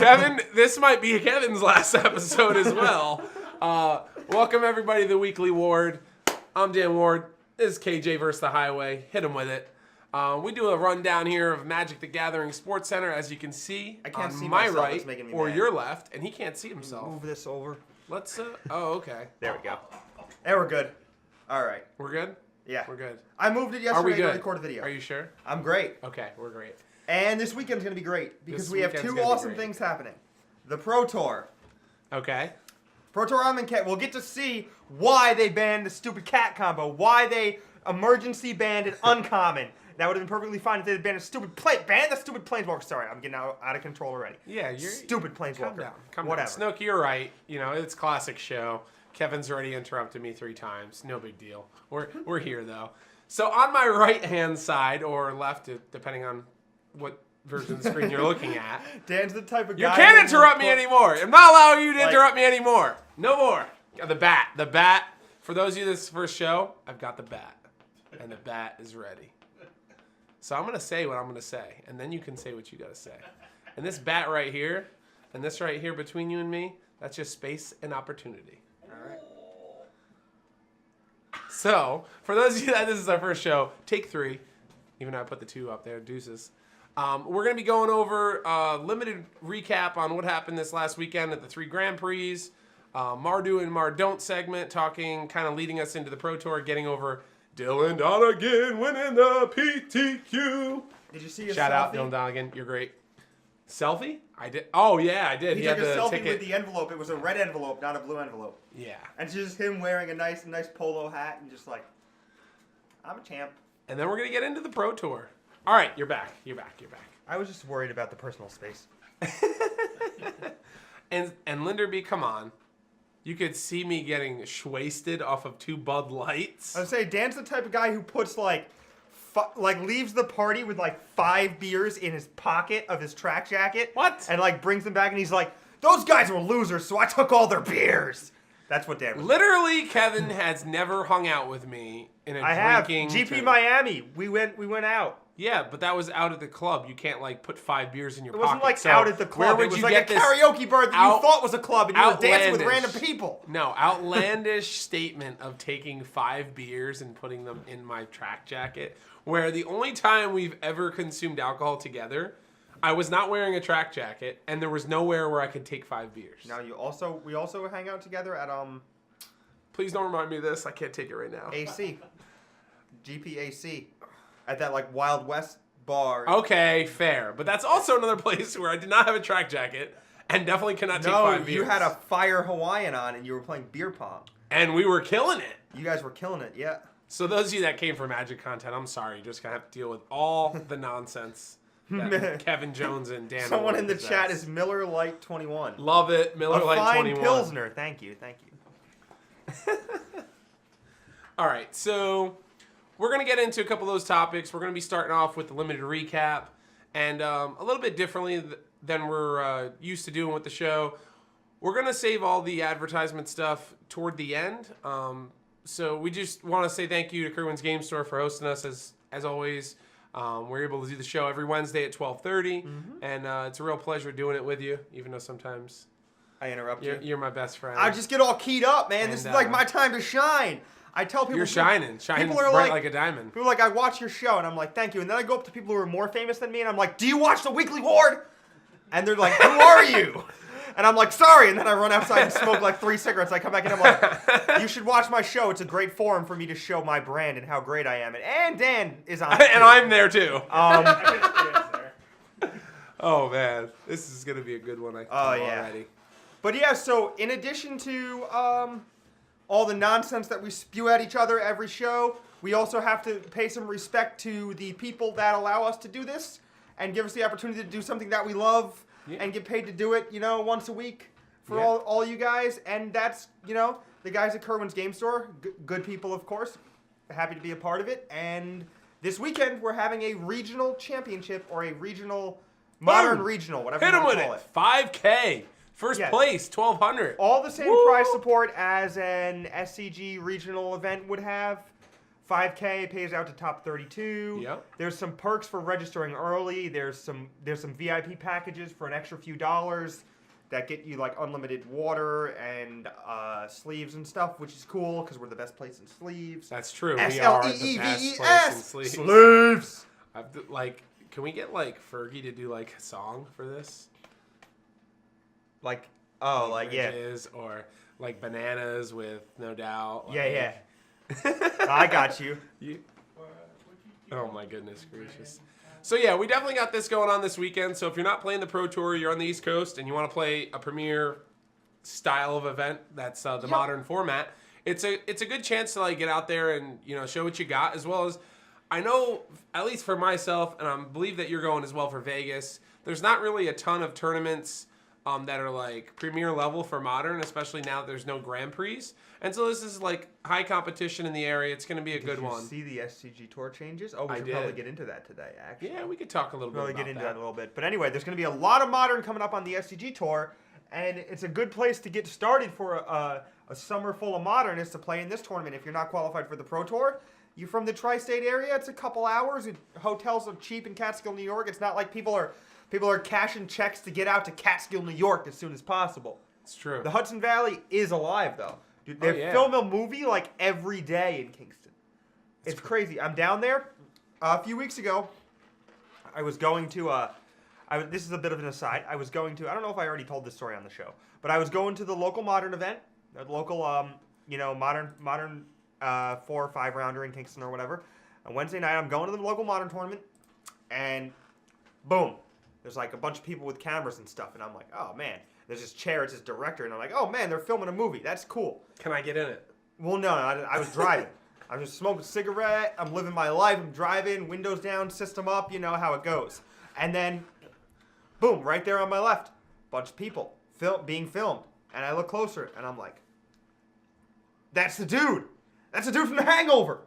Kevin, this might be Kevin's last episode as well. Welcome, everybody, to the Weekly Ward. I'm Dan Ward. This is KJ versus the Highway. Hit him with it. We do a rundown here of Magic the Gathering Sports Center, as you can see. I can't on see my myself. right It's making me or mad. your left, and he can't see himself. Move this over. Let's. Oh, okay. There we go. There, we're good. All right. We're good. Yeah. We're good. I moved it Are we yesterday to good? record a video. Are you sure? I'm great. Okay, we're great. And this weekend's going to be great because This we have weekend's two gonna be awesome great. things happening. The Pro Tour. Okay. Pro Tour I'm in Cat. We'll get to see why they banned the stupid cat combo. Why they emergency banned it uncommon. That would have been perfectly fine if they had banned a stupid ban the stupid Planeswalker. Sorry, I'm getting out of control already. Yeah, you're stupid Planeswalker. Calm down. Calm Whatever. down. Snook, you're right. You know, it's classic show. Kevin's already interrupted me 3 times. No big deal. We're here though. So on my right hand side or left, depending on what version of the screen you're looking at. Dan's the type of You guy. can't interrupt me anymore. I'm not allowing you to Like- interrupt me anymore. No more. The bat. The bat. For those of you this is the first show, I've got the bat. And the bat is ready. So I'm going to say what I'm going to say. And then you can say what you got to say. And this bat right here, and this right here between you and me, that's just space and opportunity. All right? So, for those of you that this is our first show, take 3. Even though I put the 2 up there, deuces. We're going to be going over a limited recap on what happened this last weekend at the 3 Grand Prix. Mardu and Mardon't segment, talking, kind of leading us into the Pro Tour, getting over Dylan Donegan winning the PTQ. Did you see a Shout selfie? out Dylan Donegan, you're great. Selfie? I did. Oh yeah, I did. He had took a the selfie ticket. with the envelope. It was a red envelope, not a blue envelope. Yeah. And it's just him wearing a nice polo hat and just like, I'm a champ. And then we're gonna get into the Pro Tour. All right, you're back. You're back. You're back. I was just worried about the personal space. And Linderby, come on. You could see me getting shwasted off of 2 Bud Lights. I would say Dan's the type of guy who puts leaves the party with like 5 beers in his pocket of his track jacket. What? And like brings them back and he's like, those guys were losers, so I took all their beers. That's what Dan was. Literally, Kevin has never hung out with me in a I have drinking. GP Miami. We went out. Yeah, but that was out at the club. You can't like put 5 beers in your It pocket. wasn't like So out at the club. Where It would was you like get a this karaoke bar that you thought was a club and you were dancing with outlandish- random people. No, outlandish statement of taking 5 beers and putting them in my track jacket. Where the only time we've ever consumed alcohol together, I was not wearing a track jacket, and there was nowhere where I could take 5 beers. Now we also hang out together at Please don't remind me of this. I can't take it right now. AC. GPAC. At that like Wild West bar. Okay, fair. But that's also another place where I did not have a track jacket and definitely cannot take 5 beers. You had a fire Hawaiian on and you were playing beer pong. And we were killing it. You guys were killing it, yeah. So those of you that came for Magic content, I'm sorry. You're just going to have to deal with all the nonsense that Kevin Jones and Dan Someone in the possess. chat is Miller Lite 21. Love it. Miller A Lite fine 21. Pilsner. Thank you. All right, so we're going to get into a couple of those topics. We're going to be starting off with the limited recap. And a little bit differently than we're used to doing with the show, we're going to save all the advertisement stuff toward the end. So we just want to say thank you to Kerwin's Game Store for hosting us as always. We're able to do the show every Wednesday at 12:30, and it's a real pleasure doing it with you, even though sometimes I interrupt you. you're my best friend. I just get all keyed up, man. This is And, like my time to shine. I tell people You're shining people are bright like a diamond. People are like, I watch your show, and I'm like, thank you. And then I go up to people who are more famous than me, and I'm like, do you watch the Weekly Ward? And they're like, who are you? And I'm like, sorry. And then I run outside and smoke like 3 cigarettes. I come back in, I'm like, you should watch my show. It's a great forum for me to show my brand and how great I am. And Dan is on it And too. I'm there too. There. Oh man, this is gonna be a good one. I think already. But yeah, so in addition to all the nonsense that we spew at each other every show, we also have to pay some respect to the people that allow us to do this and give us the opportunity to do something that we love and get paid to do it, once a week for all you guys. And that's, the guys at Kerwin's Game Store, good people, of course. Happy to be a part of it. And this weekend, we're having a regional championship or a regional, modern regional, whatever Hit you him want with to call it. it. 5K. First place, 1,200. All the same Woo! prize support as an SCG regional event would have 5K pays out to top 32. Yep. There's some perks for registering early. There's some VIP packages for an extra few dollars that get you like unlimited water and sleeves and stuff, which is cool because we're the best place in sleeves. That's true. We are the best place in sleeves. Sleeves. Can we get like Fergie to do like a song for this? Yeah. Bridges or like Bananas with No Doubt. Yeah. I got you. Oh my goodness gracious. So yeah, we definitely got this going on this weekend. So if you're not playing the Pro Tour, you're on the East Coast, and you want to play a premier style of event that's the modern format, it's a good chance to like get out there and show what you got, as well as I know, at least for myself, and I believe that you're going as well for Vegas, there's not really a ton of tournaments that are like premier level for modern, especially now that there's no Grand Prix. And so this is like high competition in the area. It's going to be a good one. Did you see the SCG Tour changes? Oh, we should probably get into that today, actually. Yeah, we could talk a little bit about that. Probably get into that a little bit. But anyway, there's going to be a lot of modern coming up on the SCG Tour, and it's a good place to get started for a summer full of modern is to play in this tournament. If you're not qualified for the Pro Tour, you're from the tri-state area, it's a couple hours. Hotels are cheap in Catskill, New York. It's not like people are cashing checks to get out to Catskill, New York as soon as possible. It's true. The Hudson Valley is alive, though. Dude, they film a movie like every day in Kingston. It's crazy. I'm down there. A few weeks ago, I was going to this is a bit of an aside. I was going to, I don't know if I already told this story on the show, but I was going to the local modern event, the local, modern 4 or 5 rounder in Kingston or whatever. On Wednesday night, I'm going to the local modern tournament, and boom, there's like a bunch of people with cameras and stuff, and I'm like, oh man, there's this chair, it's this director, and I'm like, oh man, they're filming a movie. That's cool. Can I get in it? Well, no, I was driving. I was smoking a cigarette. I'm living my life. I'm driving, windows down, system up. You know how it goes. And then, boom, right there on my left, bunch of people being filmed. And I look closer, and I'm like, that's the dude. That's the dude from The Hangover.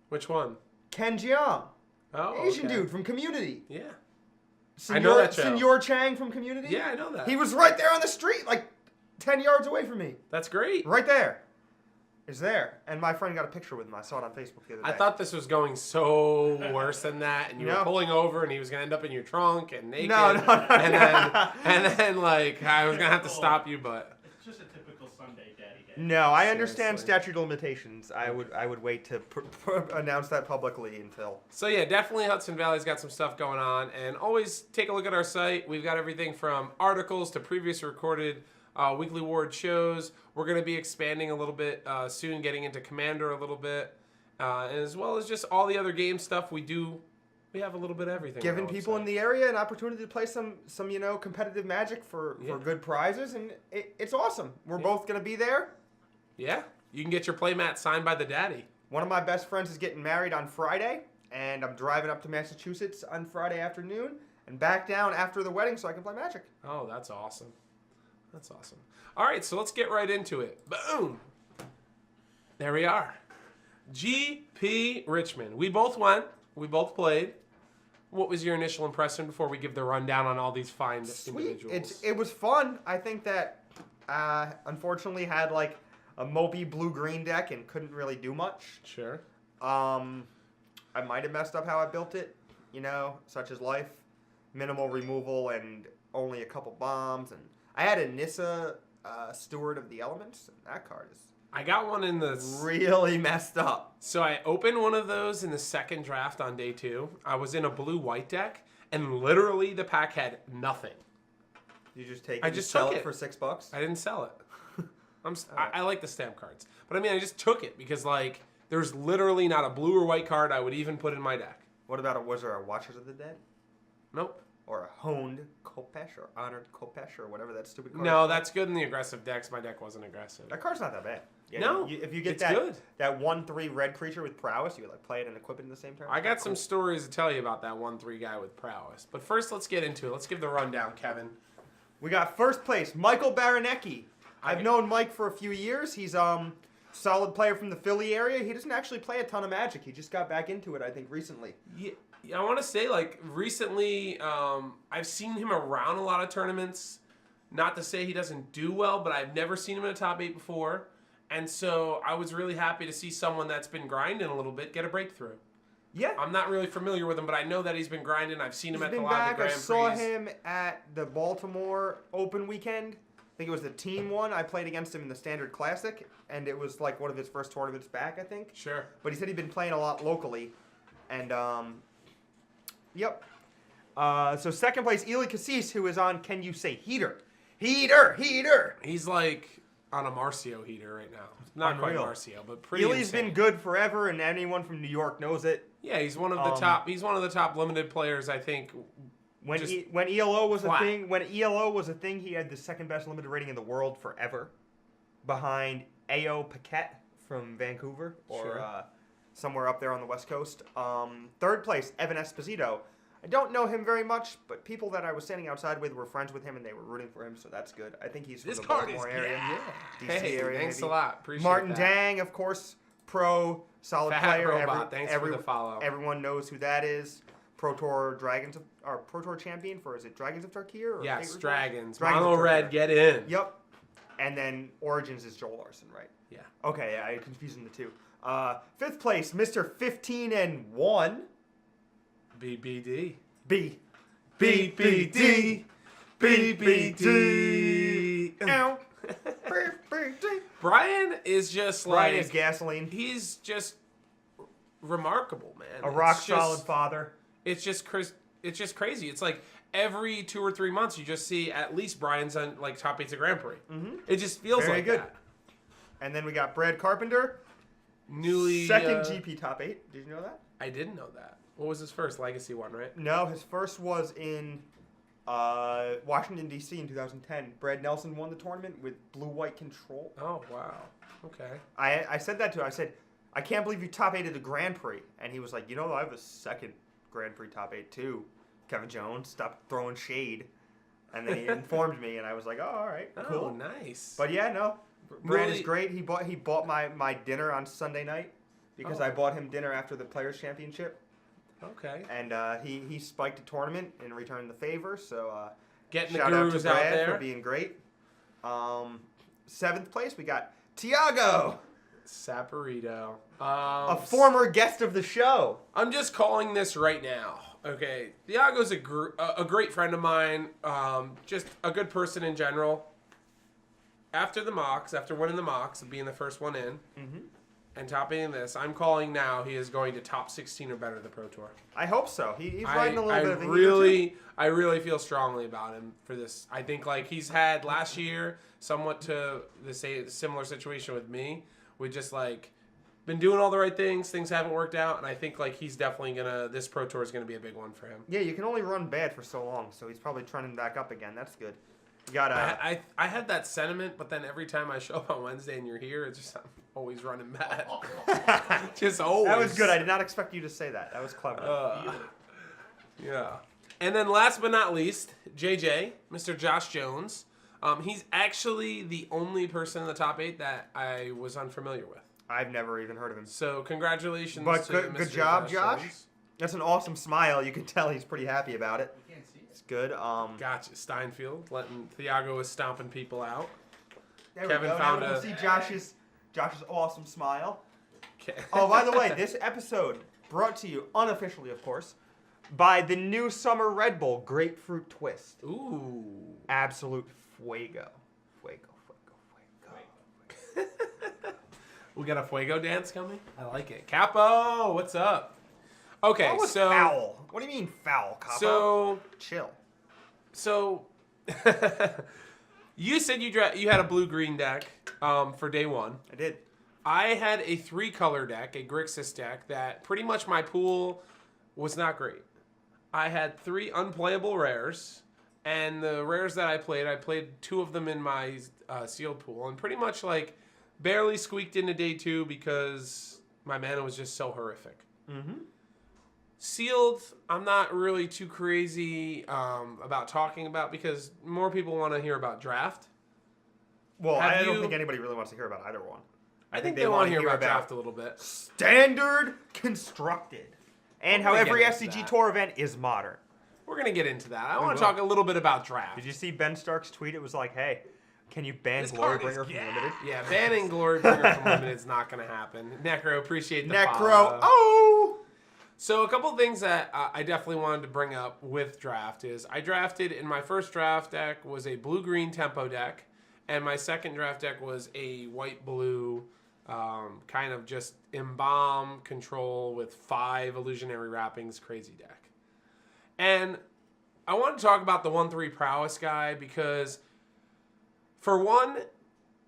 Which one? Ken Jeong. Oh, Asian okay. dude from Community. Yeah. Senor, I know that show. Senor Chang from Community. Yeah, I know that. He was right there on the street, like 10 yards away from me. That's great. Right there. Is there. And my friend got a picture with him. I saw it on Facebook the other day. I thought this was going so worse than that, and you were No. pulling over, and he was gonna end up in your trunk and naked. No. And then like I was gonna have to stop you, but It's just a typical Sunday daddy day. No, I understand Seriously. statute of limitations. I would wait to announce that publicly until. so yeah, definitely Hudson Valley's got some stuff going on, and always take a look at our site. We've got everything from articles to previous recorded weekly ward shows. We're going to be expanding a little bit soon, getting into Commander a little bit, as well as just all the other game stuff we do. We have a little bit of everything. Giving people in the area an opportunity to play some competitive Magic for good prizes, and it's awesome. We're both going to be there. Yeah, you can get your playmat signed by the daddy. One of my best friends is getting married on Friday, and I'm driving up to Massachusetts on Friday afternoon and back down after the wedding so I can play Magic. Oh, that's awesome. That's awesome. All right, so let's get right into it. Boom. There we are. GP Richmond. We both went. We both played. What was your initial impression before we give the rundown on all these fine individuals? It was fun. I think that unfortunately had like a mopey blue-green deck and couldn't really do much. Sure. I might have messed up how I built it, such as life. Minimal removal and only a couple bombs. And I had a Nissa Steward of the Elements, and that card is I got one in the... really messed up. So I opened one of those in the second draft on day 2. I was in a blue-white deck, and literally the pack had nothing. You just take it I and just sell took it it. for $6? I didn't sell it. I like the stamp cards. But I mean, I just took it because, like, there's literally not a blue or white card I would even put in my deck. What about was there a Watchers of the Dead? Nope. Or a Honed Kopesh or Honored Kopesh or whatever that stupid card No, is? that's good in the aggressive decks. My deck wasn't aggressive. That card's not that bad. Yeah, No, if you get it's that good. that 1/3 red creature with prowess, you like play it and equip it in the same turn. I got some stories to tell you about that 1/3 guy with prowess. But first, let's get into it. Let's give the rundown, Kevin. We got first place, Michael Baranecki. I've known Mike for a few years. He's solid player from the Philly area. He doesn't actually play a ton of Magic. He just got back into it, I think, recently. Yeah, I want to say, like, recently, I've seen him around a lot of tournaments. Not to say he doesn't do well, but I've never seen him in a top 8 before. And so I was really happy to see someone that's been grinding a little bit get a breakthrough. Yeah. I'm not really familiar with him, but I know that he's been grinding. I've seen him at a lot of the Grand Prix. I saw him at the Baltimore Open weekend. I think it was the team one. I played against him in the Standard Classic, and it was like one of his first tournaments back, I think. Sure. But he said he'd been playing a lot locally. And, yep. So second place, Eli Cassis, who is on Can You Say Heater. Heater! He's like on a Marcio heater right now. Not Unreal. quite Marcio, but pretty Eli's insane. been good forever, and anyone from New York knows it. Yeah, he's one of the top. He's one of the top limited players, I think. When ELO was a thing, he had the second best limited rating in the world forever, behind A.O. Paquette from Vancouver or somewhere up there on the West Coast. Third place, Evan Esposito. I don't know him very much, but people that I was standing outside with were friends with him, and they were rooting for him, so that's good. I think he's from the Baltimore area, DC area. Thanks maybe. a lot. Appreciate Martin that. Dang, of course, pro, solid Fat player. Robot, thanks for the follow. Everyone knows who that is. Pro Tour Pro Tour champion for, is it Dragons of Turkey? Or Yes, Favorite Dragons. Dragons Mono of Red, Turkey. get in. Yep. And then Origins is Joel Larson, right? Yeah. Okay, yeah, I'm confusing the two. Fifth place, Mr. 15-1. BBD. B. BBD. BBD. Ow. BBD. Brian is just Brian like... is gasoline. He's just remarkable, man. A rock It's solid just- father. It's just crazy. It's like every 2 or 3 months you just see at least Brian's on like top 8 of Grand Prix. Mm-hmm. It just feels Very like good. that. And then we got Brad Carpenter. Newly Second GP top 8. Did you know that? I didn't know that. What was his first Legacy one, right? No, his first was in Washington, D.C. in 2010. Brad Nelson won the tournament with blue-white control. Oh wow. Okay. I said that to him. I said, I can't believe you top 8 at the Grand Prix. And he was like, I have a second Grand Prix top 8 too. Kevin Jones, stop throwing shade. And then he informed me, and I was like, oh, all right, cool. Oh, nice. But yeah, no, Brad is Really- great. He bought my dinner on Sunday night because Oh. I bought him dinner after the Players Championship. Okay. And he spiked a tournament and returned the favor. So Getting the shout out to gurus out Brad there. for being great. Seventh place, we got Tiago, Saporito. a former guest of the show. I'm just calling this right now. Okay, Thiago's a great friend of mine. Just a good person in general. After winning the Mox and being the first one in, and topping this, I'm calling now he is going to top 16 or better of the Pro Tour. I hope so. He's riding a little bit of a I really feel strongly about him for this. I think like he's had last year somewhat to the similar situation with me. We just like been doing all the right things. Things haven't worked out, and I think like he's definitely this Pro Tour is gonna be a big one for him. Yeah, you can only run bad for so long, so he's probably trending back up again. That's good. You got I had that sentiment, but then every time I show up on Wednesday and you're here, it's just I'm always running bad. Just always. That was good. I did not expect you to say that. That was clever. Yeah. And then last but not least, JJ, Mr. Josh Jones. He's actually the only person in the top 8 that I was unfamiliar with. I've never even heard of him. So congratulations But to good Mr. job, Josh. Jones. That's an awesome smile. You can tell he's pretty happy about it. You can't see it. It's good. Gotcha. Steinfeld letting Thiago is stomping people out. There Kevin we go. found Now we a- can see Josh's awesome smile. Okay. Oh, by the way, this episode brought to you unofficially, of course, by the new summer Red Bull Grapefruit Twist. Ooh. Absolute fuego. Fuego. We got a Fuego dance coming? I like it. Capo, what's up? Okay, That was so foul. What do you mean foul, Capo? so Chill. you said you had a blue-green deck for day one. I did. I had a 3-color deck, a Grixis deck, that pretty much my pool was not great. I had 3 unplayable rares, and the rares that I played 2 of them in my sealed pool, and pretty much like barely squeaked into day 2 because my mana was just so horrific. Mm-hmm. Sealed, I'm not really too crazy about talking about because more people want to hear about draft. Well, Have I don't you- think anybody really wants to hear about either one. I think they want to hear about draft a little bit. Standard constructed. And how We're gonna every get into SCG that. Tour event is modern. We're going to get into that. I We want to will. talk a little bit about draft. Did you see Ben Stark's tweet? It was like, hey, Can you ban This Glory card is Bringer from gas. Limited? Yeah, banning Glory Bringer from Limited is not going to happen. Necro, appreciate the Necro. follow. Oh! So a couple things that I definitely wanted to bring up with draft is I drafted in my first draft deck was a blue-green tempo deck, and my second draft deck was a white-blue kind of just embalm control with 5 illusionary wrappings crazy deck. And I want to talk about the 1/3 prowess guy because for one,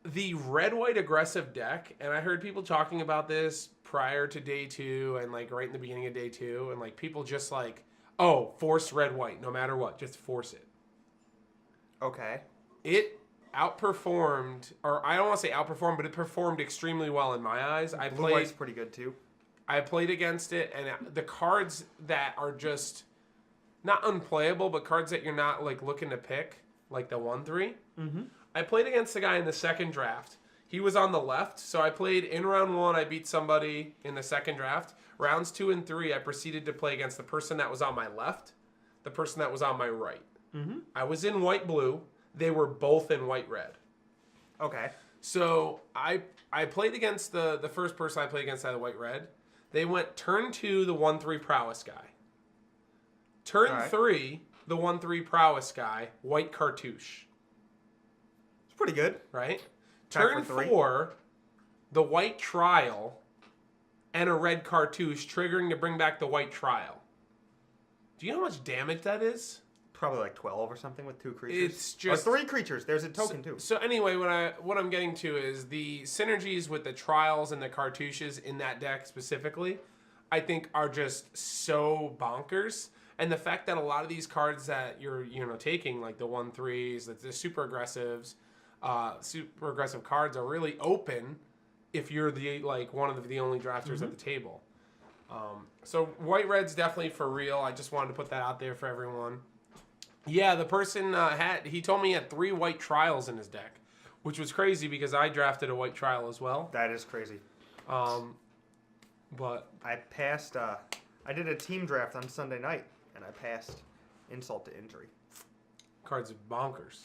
the red-white aggressive deck, and I heard people talking about this prior to day 2 and like right in the beginning of day 2, and like people just like, oh, force red-white no matter what, just force it. Okay. It outperformed, or I don't want to say outperformed, but it performed extremely well in my eyes. Blue White's pretty good too. I played against it, and the cards that are just not unplayable, but cards that you're not like looking to pick, like the 1/3. Mm-hmm. I played against the guy in the second draft. He was on the left, so I played in round 1. I beat somebody in the second draft. Rounds 2 and 3, I proceeded to play against the person that was on my left, the person that was on my right. Mm-hmm. I was in white-blue. They were both in white-red. Okay. So I played against the first person I played against out of white-red. They went turn 2, the 1/3 prowess guy. Turn 3, the 1/3 prowess guy, white cartouche. It's pretty good. Right? Attack Turn for 3. 4, the white trial, and a red cartouche, triggering to bring back the white trial. Do you know how much damage that is? Probably like 12 or something with 2 creatures. It's just or 3 creatures. There's a token too. So anyway, what I'm getting to is the synergies with the trials and the cartouches in that deck specifically, I think are just so bonkers. And the fact that a lot of these cards that you're taking, like the 1/3s, the super aggressives, super aggressive cards are really open if you're one of the only drafters at the table. So white red's definitely for real. I just wanted to put that out there for everyone. Yeah, the person he told me he had 3 white trials in his deck, which was crazy because I drafted a white trial as well. That is crazy. But I passed. I did a team draft on Sunday night, and I passed insult to injury. cards are bonkers.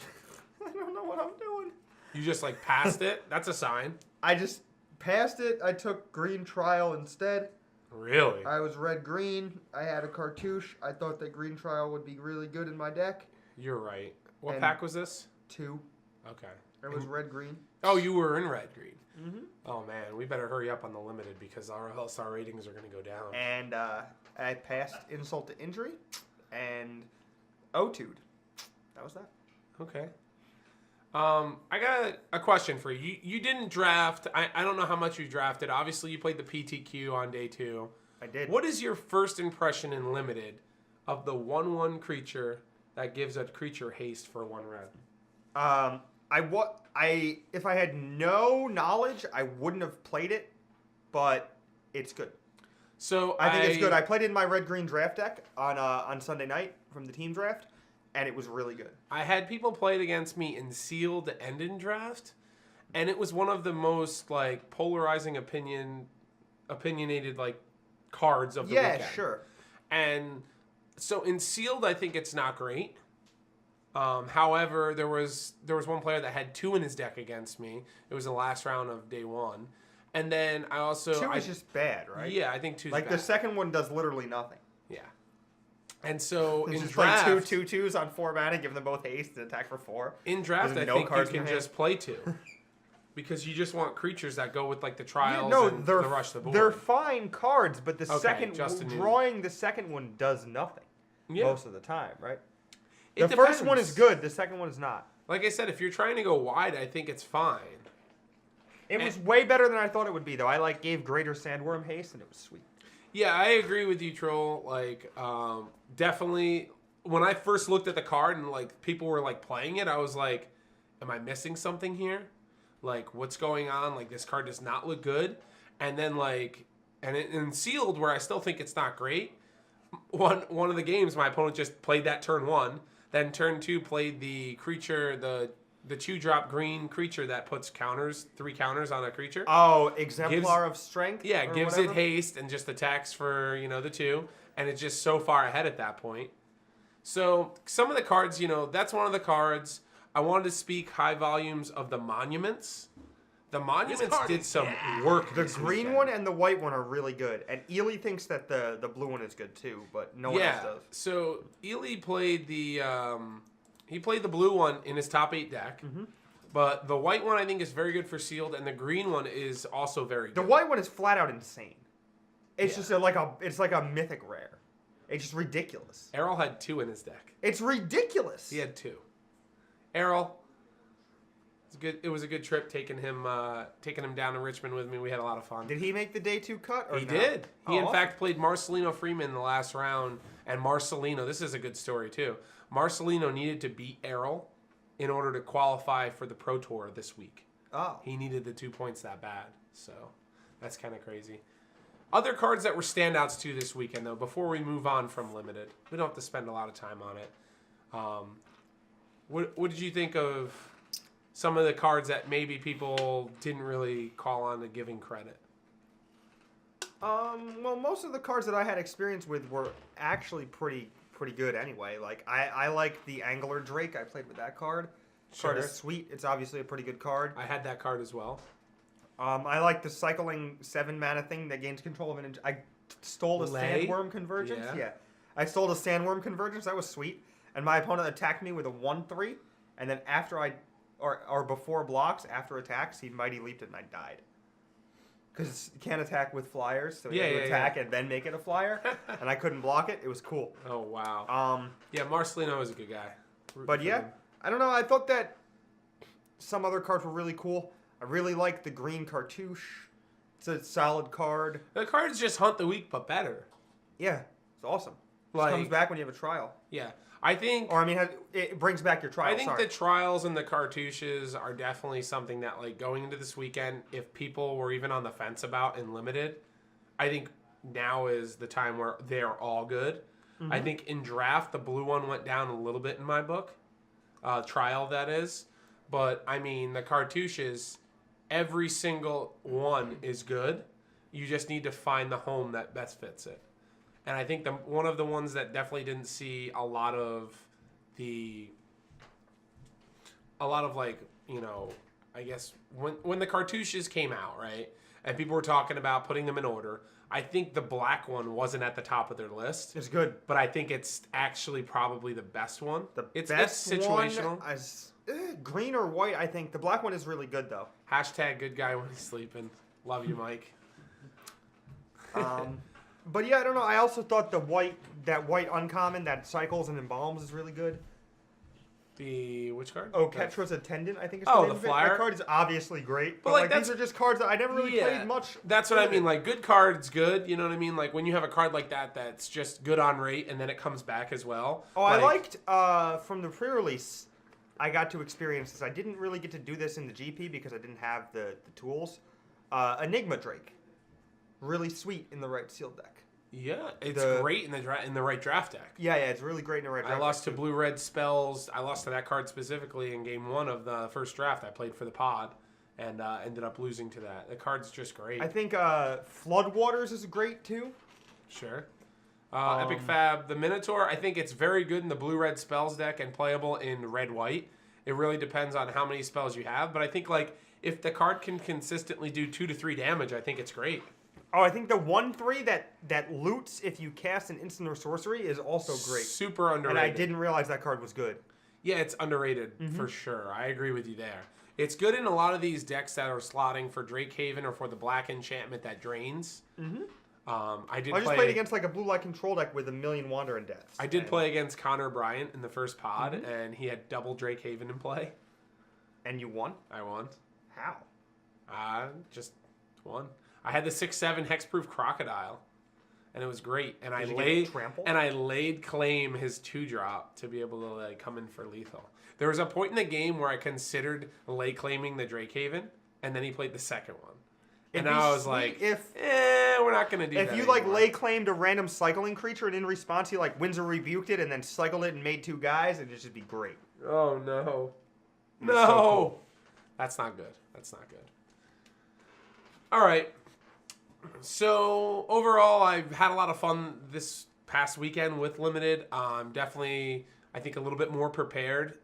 I don't know what I'm doing. You just like passed it? That's a sign. I just passed it. I took green trial instead. Really? I was red-green. I had a cartouche. I thought that green trial would be really good in my deck. You're right. What And- pack was this? 2. Okay. It was red-green. Oh, you were in red green. Mm-hmm. Oh man, we better hurry up on the limited because else our ratings are going to go down. And I passed insult to injury and O2'd. That was that. Okay. I got a question for you. You didn't draft. I don't know how much you drafted. Obviously, you played the PTQ on day 2. I did. What is your first impression in limited of the 1/1 creature that gives a creature haste for 1 red? If I had no knowledge, I wouldn't have played it, but it's good. So I think it's good. I played it in my red-green draft deck on Sunday night from the team draft, and it was really good. I had people play it against me in sealed and in draft, and it was one of the most like polarizing opinionated like cards of the weekend. Yeah, sure. And so in sealed, I think it's not great. However, there was one player that had 2 in his deck against me. It was the last round of day 1, and then I also 2 is just bad, right? Yeah, I think 2's like bad. the second one does literally nothing. Yeah. And so in Just draft, play 2 2/2s on 4 mana, give them both haste and attack for 4. in draft, There's I no think you cards in can your hand. just play 2. Because you just want creatures that go with like the trials no, and they're the rush the board. they're fine cards, but the Okay, second Justin Newton. drawing the second one does nothing most of the time, right? It The first one depends. is good. The second one is not. Like I said, if you're trying to go wide, I think it's fine. It was way better than I thought it would be, though. I gave Greater Sandworm haste, and it was sweet. Yeah, I agree with you, Troll. Like, definitely, when I first looked at the card and like people were like playing it, I was like, "Am I missing something here? Like, what's going on? Like, this card does not look good." And then in sealed, where I still think it's not great. One of the games, my opponent just played that turn 1. Then turn 2 played the creature, the 2-drop green creature that puts 3 counters on a creature. Oh, Exemplar of Strength? Yeah, or gives whatever? it haste and just attacks for, the 2. And it's just so far ahead at that point. So some of the cards, that's one of the cards. I wanted to speak high volumes of the monuments. The monuments card did is some gas. work. The this green weekend. one and the white one are really good. And Ely thinks that the blue one is good too, but no one else does. So Ely played the blue one in his top 8 deck, but the white one I think is very good for sealed, and the green one is also very The good. white one is flat out insane. It's Yeah. just it's like a mythic rare. It's just ridiculous. Errol had 2 in his deck. It's ridiculous. He had 2. Errol, it was a good trip taking him down to Richmond with me. We had a lot of fun. Did he make the day 2 cut? Or He no? did. He, Oh, in awesome. fact, played Marcelino Freeman in the last round. And Marcelino, this is a good story, too. Marcelino needed to beat Errol in order to qualify for the Pro Tour this week. Oh. He needed the 2 points that bad. So that's kind of crazy. Other cards that were standouts, too, this weekend, though, before we move on from Limited. We don't have to spend a lot of time on it. What did you think of some of the cards that maybe people didn't really call on to giving credit? Well, most of the cards that I had experience with were actually pretty good anyway. Like I like the Angler Drake. I played with that card. Card Sure. is sweet. It's obviously a pretty good card. I had that card as well. I like the cycling 7 mana thing that gains control of an. I stole the Lay? Sandworm Convergence. Yeah. Yeah, I stole the Sandworm Convergence. That was sweet. And my opponent attacked me with a 1/3, and then after or before blocks, after attacks, he Mighty Leaped it and I died. Because you can't attack with flyers, so you have to attack and then make it a flyer, and I couldn't block it. It was cool. Oh, wow. Yeah, Marcelino is a good guy. But yeah, I don't know. I thought that some other cards were really cool. I really like the green Cartouche. It's a solid card. The cards just hunt the weak, but better. Yeah, it's awesome. Like- Just comes back when you have a trial. Yeah. I think Or, I mean, it brings back your trial. I think sorry. the trials and the cartouches are definitely something that, like, going into this weekend, if people were even on the fence about in Limited, I think now is the time where they're all good. I think in draft, the blue one went down a little bit in my book. Trial, that is. But, I mean, the cartouches, every single one is good. You just need to find the home that best fits it. And I think one of the ones that definitely didn't see a lot of like, you know, I guess when the cartouches came out, right? And people were talking about putting them in order. I think the black one wasn't at the top of their list. It's good. But I think it's actually probably the best one. It's best situational. one is green or white, I think. The black one is really good, though. Hashtag good guy when he's sleeping. Love you, Mike. But yeah, I don't know. I also thought that white uncommon that cycles and embalms is really good. Which card? Oh, Ketra's Attendant, I think it's Oh, name the of it. flyer? That card is obviously great. But like, like these are just cards that I never really played much. That's what I with mean. it. Like, good card's good. You know what I mean? Like, when you have a card like that that's just good on rate and then it comes back as well. Oh, I liked from the pre-release. I got to experience this. I didn't really get to do this in the GP because I didn't have the tools. Enigma Drake, really sweet in the right sealed deck. Yeah, it's great in the right draft deck. Yeah, it's really great in the right draft. I lost to deck, blue-red spells. I lost to that card specifically in game 1 of the first draft. I played for the pod and ended up losing to that. The card's just great. I think Floodwaters is great too. Sure. Epic Fab, the Minotaur, I think it's very good in the blue-red spells deck and playable in red-white. It really depends on how many spells you have, but I think, like, if the card can consistently do 2 to 3 damage, I think it's great. Oh, I think the 1/3 that loots if you cast an instant or sorcery is also great. Super underrated. And I didn't realize that card was good. Yeah, it's underrated for sure. I agree with you there. It's good in a lot of these decks that are slotting for Drake Haven or for the black enchantment that drains. I just played against like a blue-light control deck with a million Wandering Deaths. I did play against Connor Bryant in the first pod, and he had double Drake Haven in play. And you won? I won. How? Just won. I had the 6/7 hexproof crocodile, and it was great. And Did I you laid get trampled? and I laid claim his 2-drop to be able to like come in for lethal. There was a point in the game where I considered lay claiming the Drake Haven, and then he played the second one. And It'd be I was sweet like, if we're not gonna do that. If you like anymore. lay claimed a random cycling creature and in response he like Windsor rebuked it and then cycled it and made 2 guys, it'd just be great. Oh no. It's so cool. That's not good. That's not good. All right. So overall, I've had a lot of fun this past weekend with Limited. Definitely, I think, a little bit more prepared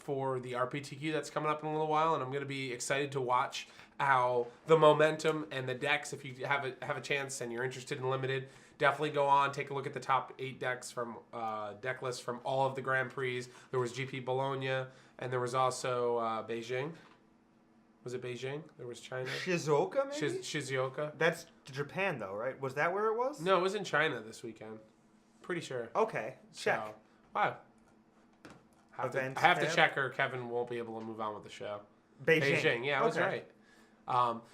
for the RPTQ that's coming up in a little while, and I'm going to be excited to watch how the momentum and the decks, if you have a chance and you're interested in limited, definitely go on, take a look at the top 8 decks from deck lists from all of the Grand Prix. There was GP Bologna, and there was also Beijing. Was it Beijing? There was China. Shizuoka, maybe? Shizuoka. That's Japan, though, right? Was that where it was? No, it was in China this weekend. Pretty sure. Okay, check. So, wow. I have to check, or Kevin won't be able to move on with the show. Beijing. Yeah, I was right.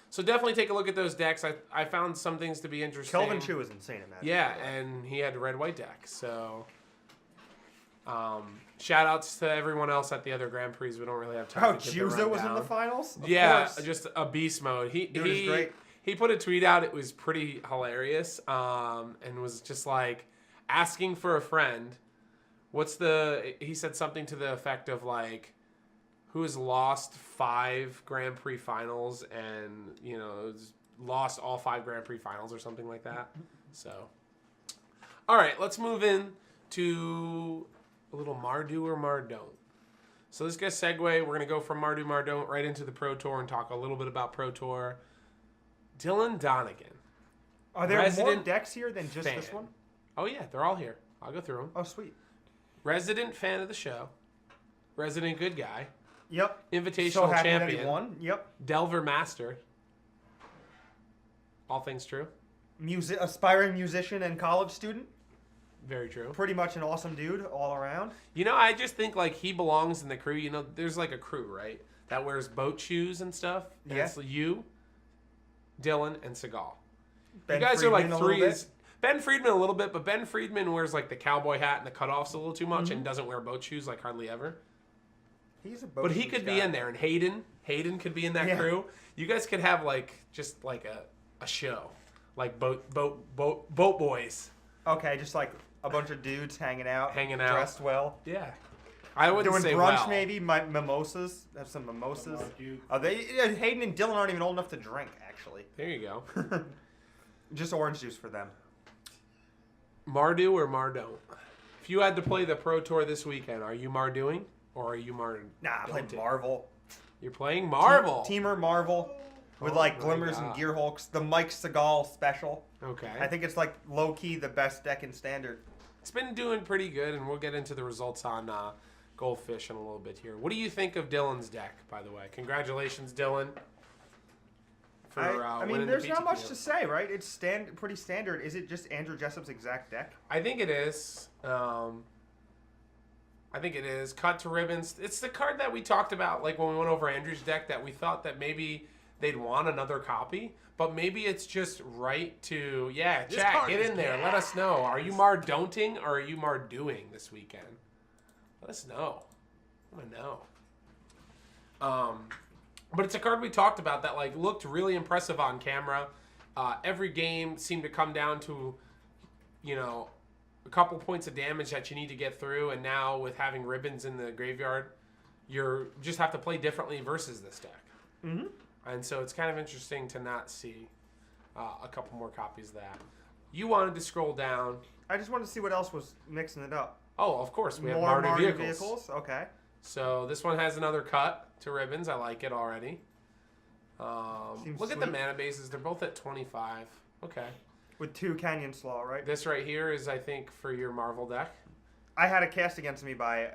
So definitely take a look at those decks. I found some things to be interesting. Kelvin Chu is insane in that. Yeah, and he had a red-white deck. So, shout outs to everyone else at the other Grand Prix. We don't really have time. Oh, to give the Juzo was in rundown. the finals? Of Yeah, course. just a beast mode. Dude is great. He put a tweet out. It was pretty hilarious, and was just like asking for a friend. He said something to the effect of like, who has lost 5 Grand Prix finals and, lost all 5 Grand Prix finals or something like that. So, all right, let's move in to a little Mardu or Mardon't. So this guy's segue. We're going to go from Mardu, Mardon't right into the Pro Tour and talk a little bit about Pro Tour. Dylan Donegan. Are there more resident decks here than just fan. this one? Oh, yeah, they're all here. I'll go through them. Oh, sweet. Resident fan of the show. Resident good guy. Yep. Invitational So happy champion. that he won. Yep. Delver master. All things true. Aspiring musician and college student. Very true. Pretty much an awesome dude all around. I just think like he belongs in the crew. There's like a crew, right? That wears boat shoes and stuff. And Yeah. it's you, Dylan, and Seagal. Ben You guys Friedman are like a little threes. bit. Ben Friedman a little bit, but Ben Friedman wears like the cowboy hat and the cutoffs a little too much Mm-hmm. and doesn't wear boat shoes like hardly ever. He's a boat But he shoes could guy. be in there, and Hayden could be in that Yeah. crew. You guys could have just like a show, like boat boys. Okay, just like a bunch of dudes hanging out. Hanging out. Dressed well. Yeah, I wouldn't Doing say brunch well. maybe. Mimosas. Have some mimosas. Mardu. Hayden and Dylan aren't even old enough to drink, actually. There you go. Just orange juice for them. Mardu or Mardon't? If you had to play the Pro Tour this weekend, are you Marduing or are you Mardon't? Nah, I played Marvel. You're playing Marvel. Teamer Marvel. With Oh like my Glimmers God. and Gear Hulks. The Mike Seagal special. Okay. I think it's like low-key the best deck in Standard. It's been doing pretty good, and we'll get into the results on Goldfish in a little bit here. What do you think of Dylan's deck, by the way? Congratulations, Dylan. For, I mean, winning the there's not PTQ. much to say, right? It's pretty standard. Is it just Andrew Jessup's exact deck? I think it is. I think it is. Cut to ribbons. It's the card that we talked about, like when we went over Andrew's deck, that we thought that maybe they'd want another copy, but maybe it's just right to, This chat, card get is in there. gas. Let us know. Are you Mardonting or are you Marduing this weekend? Let us know. I want to know. But it's a card we talked about that like looked really impressive on camera. Every game seemed to come down to, a couple points of damage that you need to get through, and now with having ribbons in the graveyard, you just have to play differently versus this deck. Mm-hmm. And so it's kind of interesting to not see a couple more copies of that. You wanted to scroll down. I just wanted to see what else was mixing it up. Oh, of course, we have More Mardu Mardu vehicles. Okay. So this one has another cut to ribbons. I like it already. Seems Look at the sweet. mana bases. They're both at 25. Okay. With 2 Canyon Slaw, right? This right here is, I think, for your Marvel deck. I had a cast against me by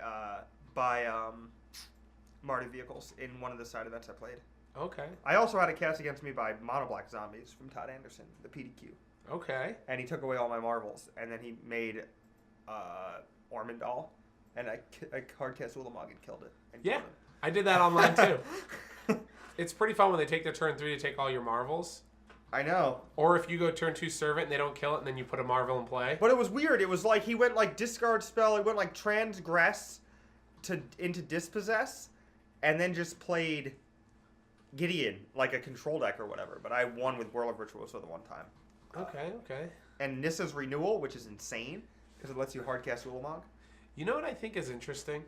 Mardu vehicles in one of the side events I played. Okay. I also had a cast against me by Mono Black Zombies from Todd Anderson, the PDQ. Okay. And he took away all my marbles, and then he made Ormondal, and I hard cast Ulamog and killed it. And Yeah. killed him. I did that online too. It's pretty fun when they take their turn 3 to take all your Marvels. I know. Or if you go turn 2 Servant and they don't kill it, and then you put a Marvel in play. But it was weird. It was like he went like discard spell, he went like transgress into dispossess, and then just played Gideon like a control deck or whatever. But I won with Whirl of Virtuoso the one time. Okay. And Nissa's Renewal, which is insane because it lets you hardcast Ulamog. You know what I think is interesting?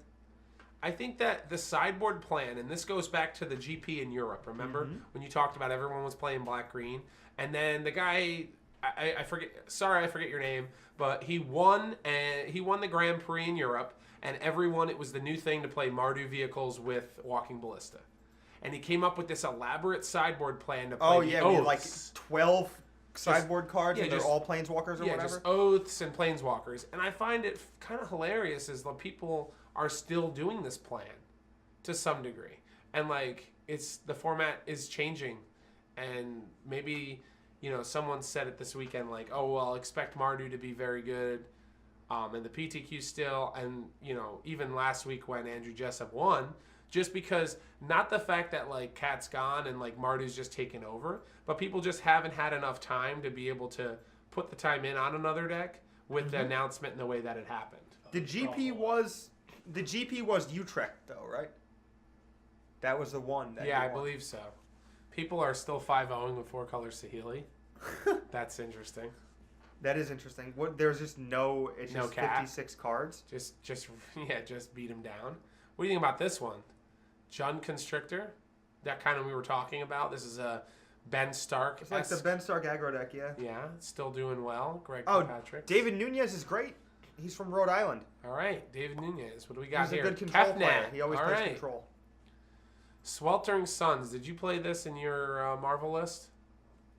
I think that the sideboard plan, and this goes back to the GP in Europe, remember? When you talked about everyone was playing black-green, and then the guy, I forget your name, but he won the Grand Prix in Europe, and everyone, it was the new thing to play Mardu vehicles with Walking Ballista. And he came up with this elaborate sideboard plan to play Oh the yeah, we had like Oaths. 12 sideboard cards, yeah, and they're just- all planeswalkers or Yeah, whatever. just Oaths and Planeswalkers. And I find it kind of hilarious is that people are still doing this plan to some degree. And like, the format is changing. And maybe, someone said it this weekend, like, oh, well, expect Mardu to be very good. And the PTQ still, and, even last week when Andrew Jessup won, just because, not the fact that, like, Cat's gone and, like, Mardu's just taken over, but people just haven't had enough time to be able to put the time in on another deck with the announcement and the way that it happened. The GP was Utrecht though, right? That was the one. That Yeah, you I won. believe so. People are still 5-0ing with 4 colors Saheeli. That's interesting. That is interesting. What? There's just no. It's No just cap. 56 cards. Just beat him down. What do you think about this one? Jund Constrictor? That kind of we were talking about. This is a Ben Stark. It's like the Ben Stark aggro deck, yeah. Yeah, still doing well. Greg Oh, Patrick. David Nunez is great. He's from Rhode Island. All right, David Nunez. What do we got He's here? a good control Kefnat. player. He always All plays right. control. Sweltering Suns. Did you play this in your Marvel list?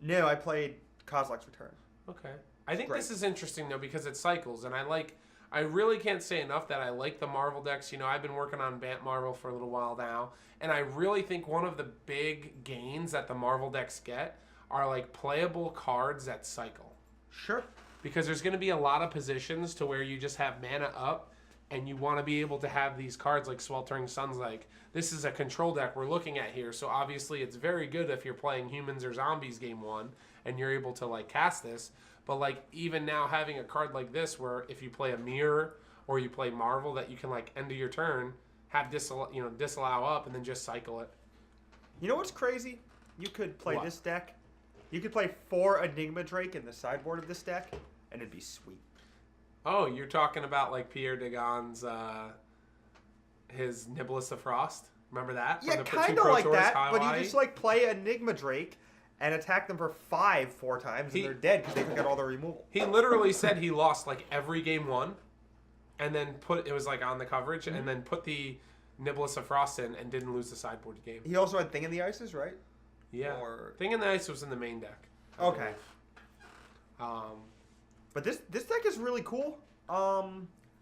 No, I played Kozilek's Return. Okay. I think Great. this is interesting though because it cycles, and I really can't say enough that I like the Marvel decks. I've been working on Bant Marvel for a little while now, and I really think one of the big gains that the Marvel decks get are like playable cards that cycle. Sure. Because there's going to be a lot of positions to where you just have mana up, and you want to be able to have these cards like Sweltering Suns. Like, this is a control deck we're looking at here, so obviously it's very good if you're playing humans or zombies game 1, and you're able to, like, cast this. But, like, even now having a card like this where if you play a Mirror or you play Marvel that you can, like, end of your turn, have disallow up, and then just cycle it. You know what's crazy? You could play What? this deck. You could play 4 Enigma Drake in the sideboard of this deck, and it'd be sweet. Oh, you're talking about, like, Pierre Dagon's, his Niblis of Frost? Remember that? Yeah, From the kind two of Pro like Tours that, High but you Hawaii? just, like, play Enigma Drake and attack them for 4 times, and they're dead because they took out all the removal. He literally said he lost like every game 1, and then it was like on the coverage, and then put the Niblis of Frost in and didn't lose the sideboard game. He also had Thing in the Ices, right? Yeah. Or- Thing in the Ice was in the main deck. I Okay. believe. But this deck is really cool.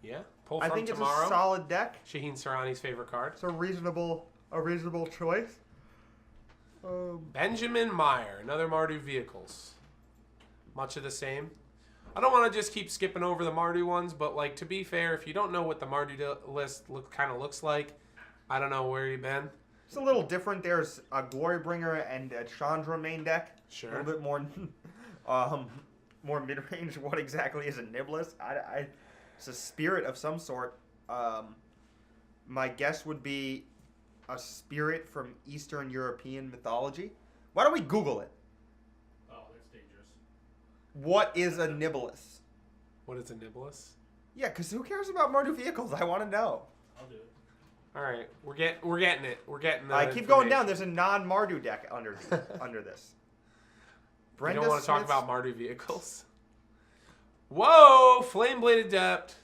Yeah. Pull I from think tomorrow. it's a solid deck. Shaheen Sarani's favorite card. It's a reasonable choice. Benjamin Meyer, another Mardu vehicles. Much of the same. I don't want to just keep skipping over the Mardu ones, but like to be fair, if you don't know what the Mardu list kind of looks like, I don't know where you've been. It's a little different. There's a Glorybringer and a Chandra main deck. Sure. A little bit more, more mid-range. What exactly is a Niblis? It's a spirit of some sort. My guess would be a spirit from Eastern European mythology. Why don't we Google it? Oh, that's dangerous. What is a Niblis? What is a Niblis? Yeah, because who cares about Mardu vehicles? I want to know. I'll do it. All right, we're getting it. We're getting the I keep going information. down. There's a non-Mardu deck under this. You Brenda don't want to talk Smith's- about Mardu vehicles. Whoa! Flame Bladed Depth.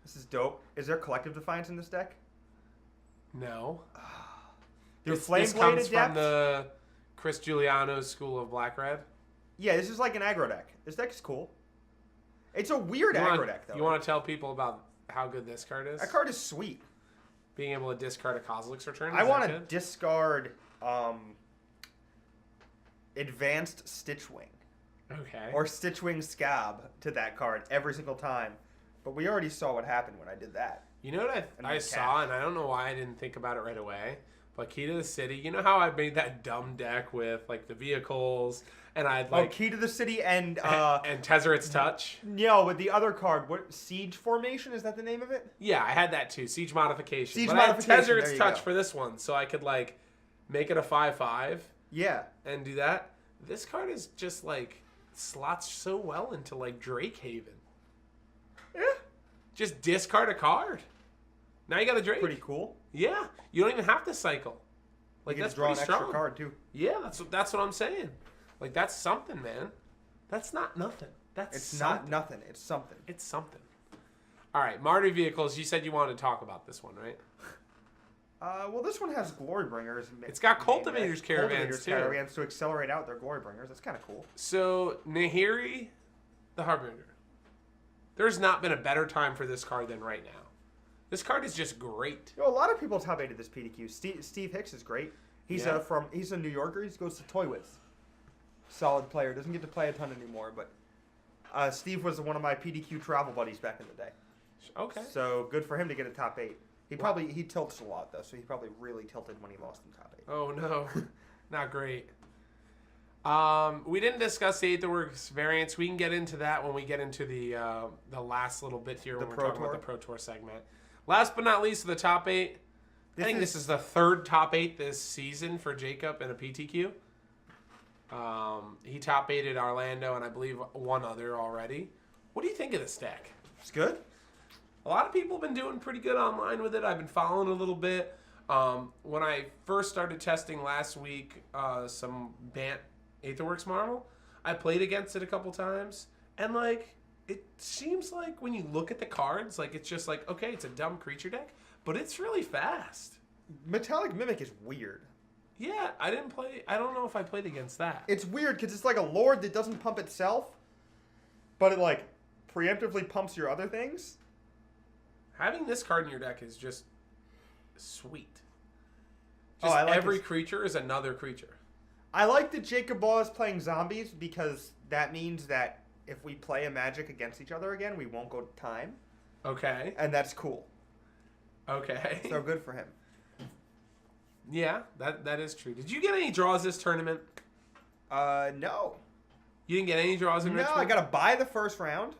This is dope. Is there Collective Defiance in this deck? No. This This comes from the Chris Giuliano's School of Black Red. Yeah, this is like an aggro deck. This deck is cool. It's a weird aggro deck, though. You want to tell people about how good this card is? That card is sweet. Being able to discard a Kozilek's Return. I want to to discard Advanced Stitchwing Okay. or Stitchwing Scab to that card every single time. But we already saw what happened when I did that. You know what And I then saw, cat. and I don't know why I didn't think about it right away, but Key to the City, you know how I made that dumb deck with, like, the vehicles, and I'd, like... Key to the City and... and Tezzeret's Touch? no, with the other card, what Siege Formation? Is that the name of it? Yeah, I had that too. Siege Modification. Siege but I Modification, had there Tezzeret's you Touch go. for this one, so I could, like, make it a 5/5 Yeah. and do that. This card is just, like, slots so well into, like, Drake Haven. Yeah. Just discard a card. Now you got a Drake. Pretty cool. Yeah, you don't even have to cycle. Like, You can that's just draw an pretty extra strong. card, too. Yeah, that's what I'm saying. Like, that's something, man. That's not nothing. That's It's something. not nothing. It's something. It's something. All right, Mardu vehicles. You said you wanted to talk about this one, right? Well, this one has glory bringers. It's got cultivators caravans, too. Caravans to accelerate out their glory bringers. That's kind of cool. So, Nahiri, the Harbinger. There's not been a better time for this card than right now. This card is just great. You know, a lot of people top 8 this PDQ. Steve Hicks is great. He's Yeah. he's a New Yorker. He goes to Toywiz. Solid player. Doesn't get to play a ton anymore, but Steve was one of my PDQ travel buddies back in the day. Okay. So good for him to get a top 8. He tilts a lot though, so he probably really tilted when he lost in top 8. Oh, no. Not great. We didn't discuss the Aetherworks variants. We can get into that when we get into the last little bit here when we're talking about the Pro Tour segment. Last but not least, the top 8. I think this is the third top 8 this season for Jacob in a PTQ. He top 8'd Orlando and I believe one other already. What do you think of this deck? It's good. A lot of people have been doing pretty good online with it. I've been following a little bit. When I first started testing last week some Bant Aetherworks Marvel, I played against it a couple times. And, like, it seems like when you look at the cards, like, it's just like, okay, it's a dumb creature deck, but it's really fast. Metallic Mimic is weird. Yeah, I don't know if I played against that. It's weird because it's like a Lord that doesn't pump itself, but it, like, preemptively pumps your other things. Having this card in your deck is just sweet. Oh, Just I like every this. creature is another creature. I like that Jacob Ball is playing zombies because that means that if we play a Magic against each other again, we won't go to time, Okay. and that's cool. Okay. So good for him. Yeah, that is true. Did you get any draws this tournament? No. You didn't get any draws in No, Richmond? I got to buy the first round.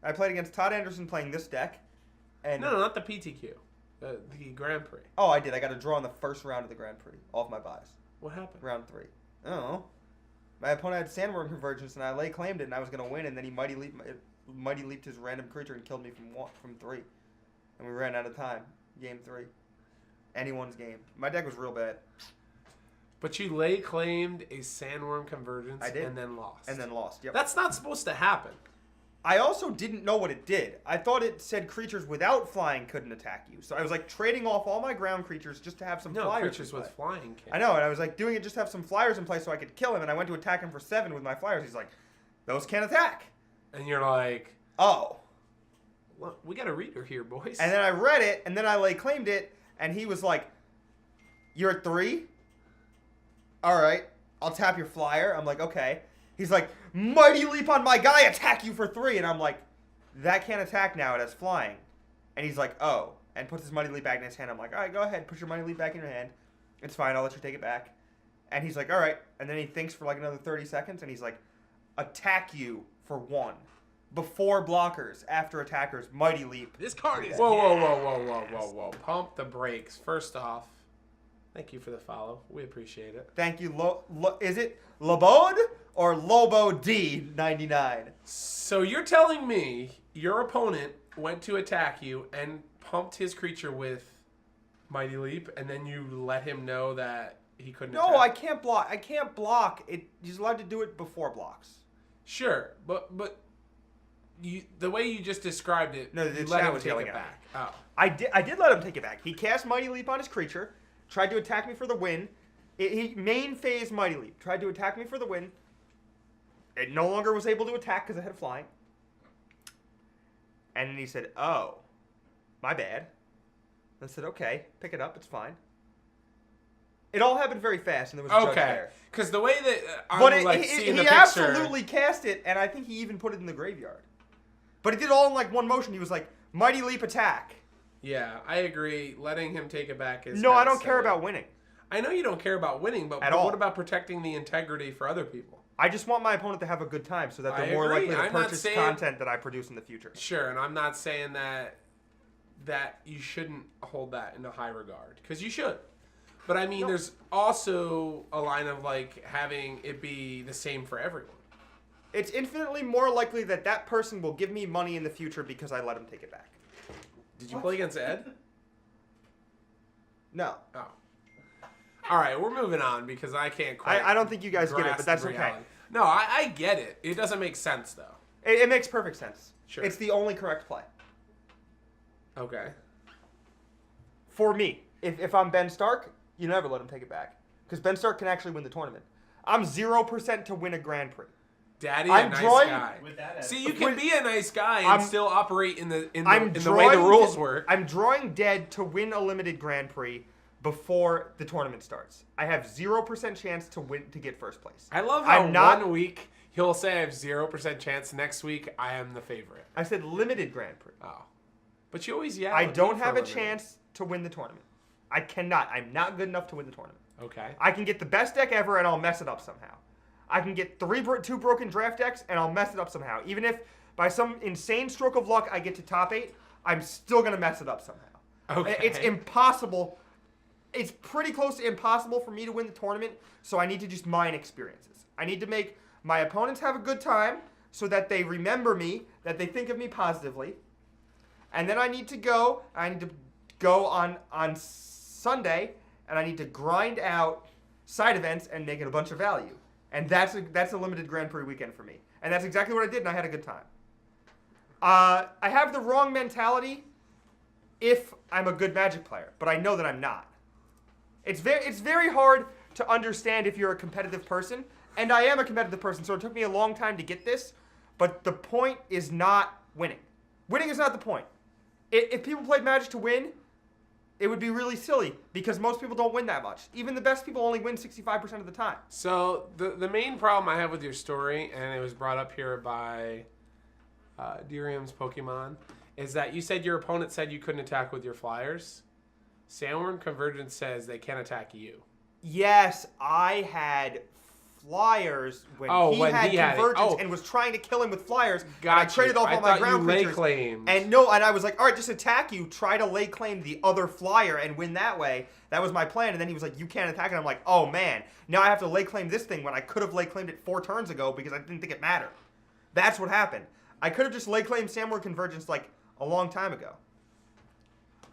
I played against Todd Anderson playing this deck. And No, not the PTQ. The Grand Prix. Oh, I did. I got a draw in the first round of the Grand Prix off my buys. What happened? Round 3. Oh. My opponent had Sandworm Convergence, and I lay claimed it, and I was going to win, and then he mighty leaped his random creature and killed me from 3. And we ran out of time. Game 3. Anyone's game. My deck was real bad. But you lay claimed a Sandworm Convergence I did. and then lost. And then lost. Yep. That's not supposed to happen. I also didn't know what it did. I thought it said creatures without flying couldn't attack you. So I was like trading off all my ground creatures just to have some No, flyers. creatures in with play. flying can't. I know, and I was like doing it just to have some flyers in play so I could kill him, and I went to attack him for 7 with my flyers. He's like, those can't attack. And you're like, Oh. look, we got a reader here, boys. And then I read it, and then I lay claimed it, and he was like, you're at 3? All right, I'll tap your flyer. I'm like, okay. He's like, mighty leap on my guy, attack you for 3. And I'm like, that can't attack now, it has flying. And he's like, oh. And puts his mighty leap back in his hand. I'm like, all right, go ahead, put your mighty leap back in your hand. It's fine, I'll let you take it back. And he's like, all right. And then he thinks for like another 30 seconds, and he's like, attack you for 1. Before blockers, after attackers, mighty leap. This card is... Whoa. Pump the brakes. First off, thank you for the follow. We appreciate it. Thank you. Is it Lobode or Lobo D99? So you're telling me your opponent went to attack you and pumped his creature with Mighty Leap, and then you let him know that he couldn't attack? No, I can't block. I can't block. He's allowed to do it before blocks. Sure, but the way you just described it, No, the you let chat him was take yelling it at me. back. Oh. I did let him take it back. He cast Mighty Leap on his creature, tried to attack me for the win. He main phase Mighty Leap, tried to attack me for the win. It no longer was able to attack because I had flying. And then he said, oh, my bad. I said, okay, pick it up, it's fine. It all happened very fast, and there was a judge Okay, there. because the way that I'm But like seeing the he picture, absolutely cast it, and I think he even put it in the graveyard. But he did it all in like one motion. He was like, Mighty Leap attack. yeah, I agree. Letting him take it back is No, I kinda don't care silly. about winning. I know you don't care about winning, but At all. what about protecting the integrity for other people? I just want my opponent to have a good time so that I they're more agree. likely to I'm not purchase saying- content that I produce in the future. Sure, and I'm not saying that you shouldn't hold that in a high regard, because you should. But I mean, No. there's also a line of like having it be the same for everyone. It's infinitely more likely that that person will give me money in the future because I let him take it back. Did you play against Ed? No. Oh. All right, we're moving on because I can't quite. I don't think you guys get it, grasp but that's the okay. reality. No, I get it. It doesn't make sense though. It makes perfect sense. Sure. It's the only correct play. Okay. For me, if I'm Ben Stark, you never let him take it back. Because Ben Stark can actually win the tournament. I'm 0% to win a Grand Prix. Daddy, I'm a nice drawing- guy. With that See, you can be a nice guy and I'm- still operate in the I'm the way the drawing rules de- work. I'm drawing dead to win a limited Grand Prix before the tournament starts. I have 0% chance to win to get first place. I love how I'm not- 1 week he'll say I have 0% chance. Next week I am the favorite. I said limited Grand Prix. Oh, but you always yell. I at me don't for have a limited. chance to win the tournament. I cannot. I'm not good enough to win the tournament. Okay. I can get the best deck ever and I'll mess it up somehow. I can get two broken draft decks and I'll mess it up somehow. Even if by some insane stroke of luck I get to top 8, I'm still going to mess it up somehow. Okay. It's impossible. It's pretty close to impossible for me to win the tournament, so I need to just mine experiences. I need to make my opponents have a good time so that they remember me, that they think of me positively. And then I need to go on Sunday, and I need to grind out side events and make it a bunch of value. And that's a limited Grand Prix weekend for me. And that's exactly what I did, and I had a good time. I have the wrong mentality if I'm a good Magic player, but I know that I'm not. It's very hard to understand if you're a competitive person, and I am a competitive person, so it took me a long time to get this, but the point is not winning. Winning is not the point. If people played Magic to win, it would be really silly, because most people don't win that much. Even the best people only win 65% of the time. So the main problem I have with your story, and it was brought up here by Dirium's Pokemon, is that you said your opponent said you couldn't attack with your flyers. Sandworm Convergence says they can't attack you. Yes, I had flyers when he had Convergence and was trying to kill him with flyers. And I traded off all my ground creatures. Claims. And I was like, all right, just attack you. Try to lay claim the other flyer and win that way. That was my plan. And then he was like, you can't attack it. I'm like, oh man, now I have to lay claim this thing when I could have lay claimed it 4 turns ago because I didn't think it mattered. That's what happened. I could have just lay claimed Sandworm Convergence like a long time ago.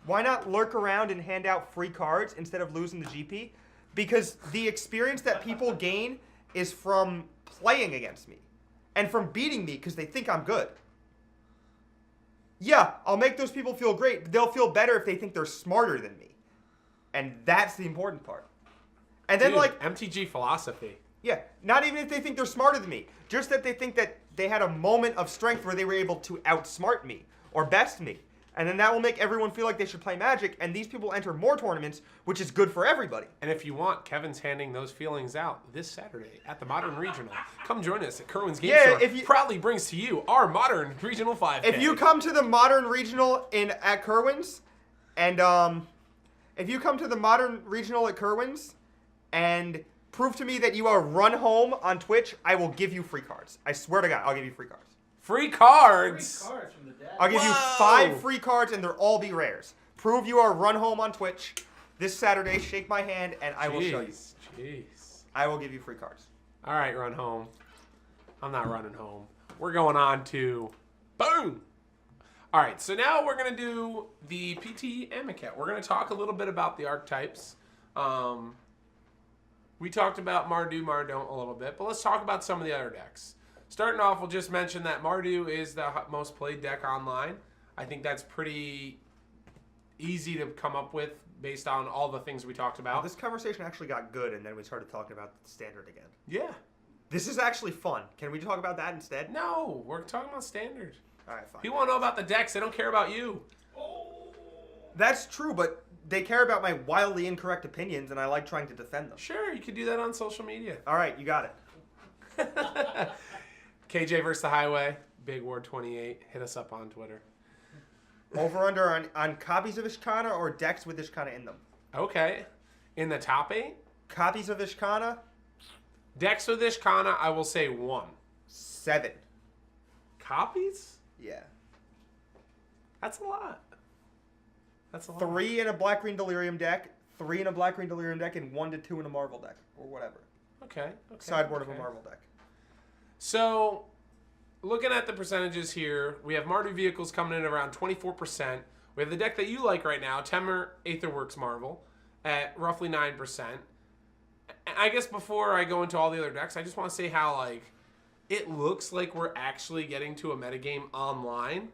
Why not lurk around and hand out free cards instead of losing the GP? Because the experience that people gain is from playing against me and from beating me because they think I'm good. Yeah, I'll make those people feel great. They'll feel better if they think they're smarter than me. And that's the important part. And then, Dude, MTG philosophy. Yeah, not even if they think they're smarter than me. Just that they think that they had a moment of strength where they were able to outsmart me or best me. And then that will make everyone feel like they should play Magic, and these people enter more tournaments, which is good for everybody. And if you want, Kevin's handing those feelings out this Saturday at the Modern Regional. Come join us at Kerwin's Game Store. if you- proudly brings to you our Modern Regional 5K. If you come to the Modern Regional at Kerwin's, and if you come to the Modern Regional at Kerwin's, and prove to me that you are run home on Twitch, I will give you free cards. I swear to God, I'll give you free cards. Free cards. Free cards from the dead. I'll give you Whoa. 5 free cards, and they'll all be rares. Prove you are run home on Twitch this Saturday. Shake my hand, and I will show you. Jeez. I will give you free cards. All right, run home. I'm not running home. We're going on to boom. All right, so now we're gonna do the PT Amicat. We're gonna talk a little bit about the archetypes. We talked about Mardu, Mardon't a little bit, but let's talk about some of the other decks. Starting off, we'll just mention that Mardu is the most played deck online. I think that's pretty easy to come up with based on all the things we talked about. This conversation actually got good, and then we started talking about the standard again. Yeah. This is actually fun. Can we talk about that instead? No, we're talking about standard. All right, fine. People want to know about the decks. They don't care about you. That's true, but they care about my wildly incorrect opinions, and I like trying to defend them. Sure, you could do that on social media. All right, you got it. KJ versus the Highway, Big Ward 28. Hit us up on Twitter. Over under on copies of Ishkana or decks with Ishkana in them? Okay. In the top 8, Copies of Ishkana, decks with Ishkana, I will say 1. 7. Copies? Yeah. That's a lot. That's a lot. 3 in a Black-Green Delirium deck, 3 in a Black-Green Delirium deck, and 1 to 2 in a Marvel deck, or whatever. Okay. Sideboard okay. of a Marvel deck. So, looking at the percentages here, we have Mardu vehicles coming in around 24%. We have the deck that you like right now, Temur Aetherworks Marvel, at roughly 9%. And I guess before I go into all the other decks, I just want to say how, like, it looks like we're actually getting to a metagame online.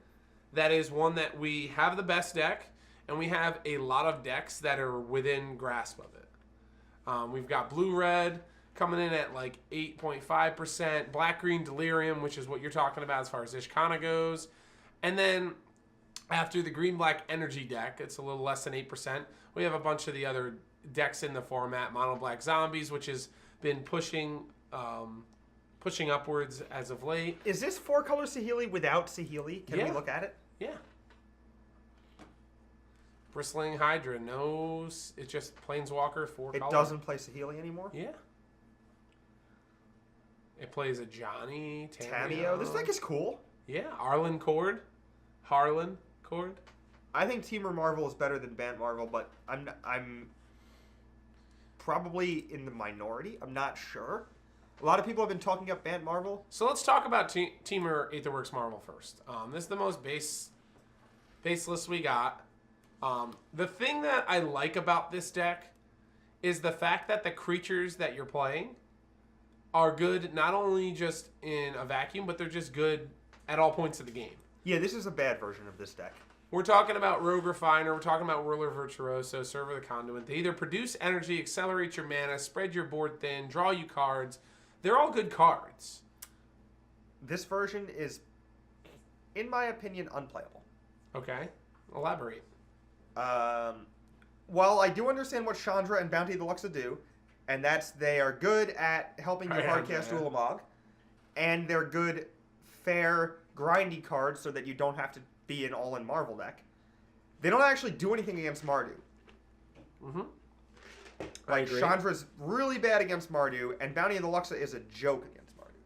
that is one that we have the best deck, and we have a lot of decks that are within grasp of it. We've got blue-red coming in at like 8.5%, black-green delirium, which is what you're talking about as far as Ishkana goes. And then after the green-black energy deck, it's a little less than 8%. We have a bunch of the other decks in the format, mono black zombies, which has been pushing upwards as of late. Is this 4-color Saheeli without Saheeli? Can we look at it? Yeah. Bristling Hydra, no, it's just Planeswalker, 4 It color. doesn't play Saheeli anymore? Yeah. It plays a Johnny, Tameo. This deck is cool. Yeah, Harlan Cord. I think Teamer Marvel is better than Bant Marvel, but I'm probably in the minority. I'm not sure. A lot of people have been talking up Bant Marvel. So let's talk about Teamer Aetherworks Marvel first. This is the most baseless we got. The thing that I like about this deck is the fact that the creatures that you're playing are good not only just in a vacuum, but they're just good at all points of the game. Yeah, this is a bad version of this deck. We're talking about Rogue Refiner, we're talking about Whirler Virtuoso, Server the Conduit. They either produce energy, accelerate your mana, spread your board thin, draw you cards. They're all good cards. This version is, in my opinion, unplayable. Okay, elaborate. Well, I do understand what Chandra and Bounty of the Luxa do, and that's they are good at helping you hardcast Ulamog, and they're good, fair, grindy cards so that you don't have to be an all-in Marvel deck. They don't actually do anything against Mardu. Mm-hmm. Like, Chandra's really bad against Mardu, and Bounty of the Luxa is a joke against Mardu.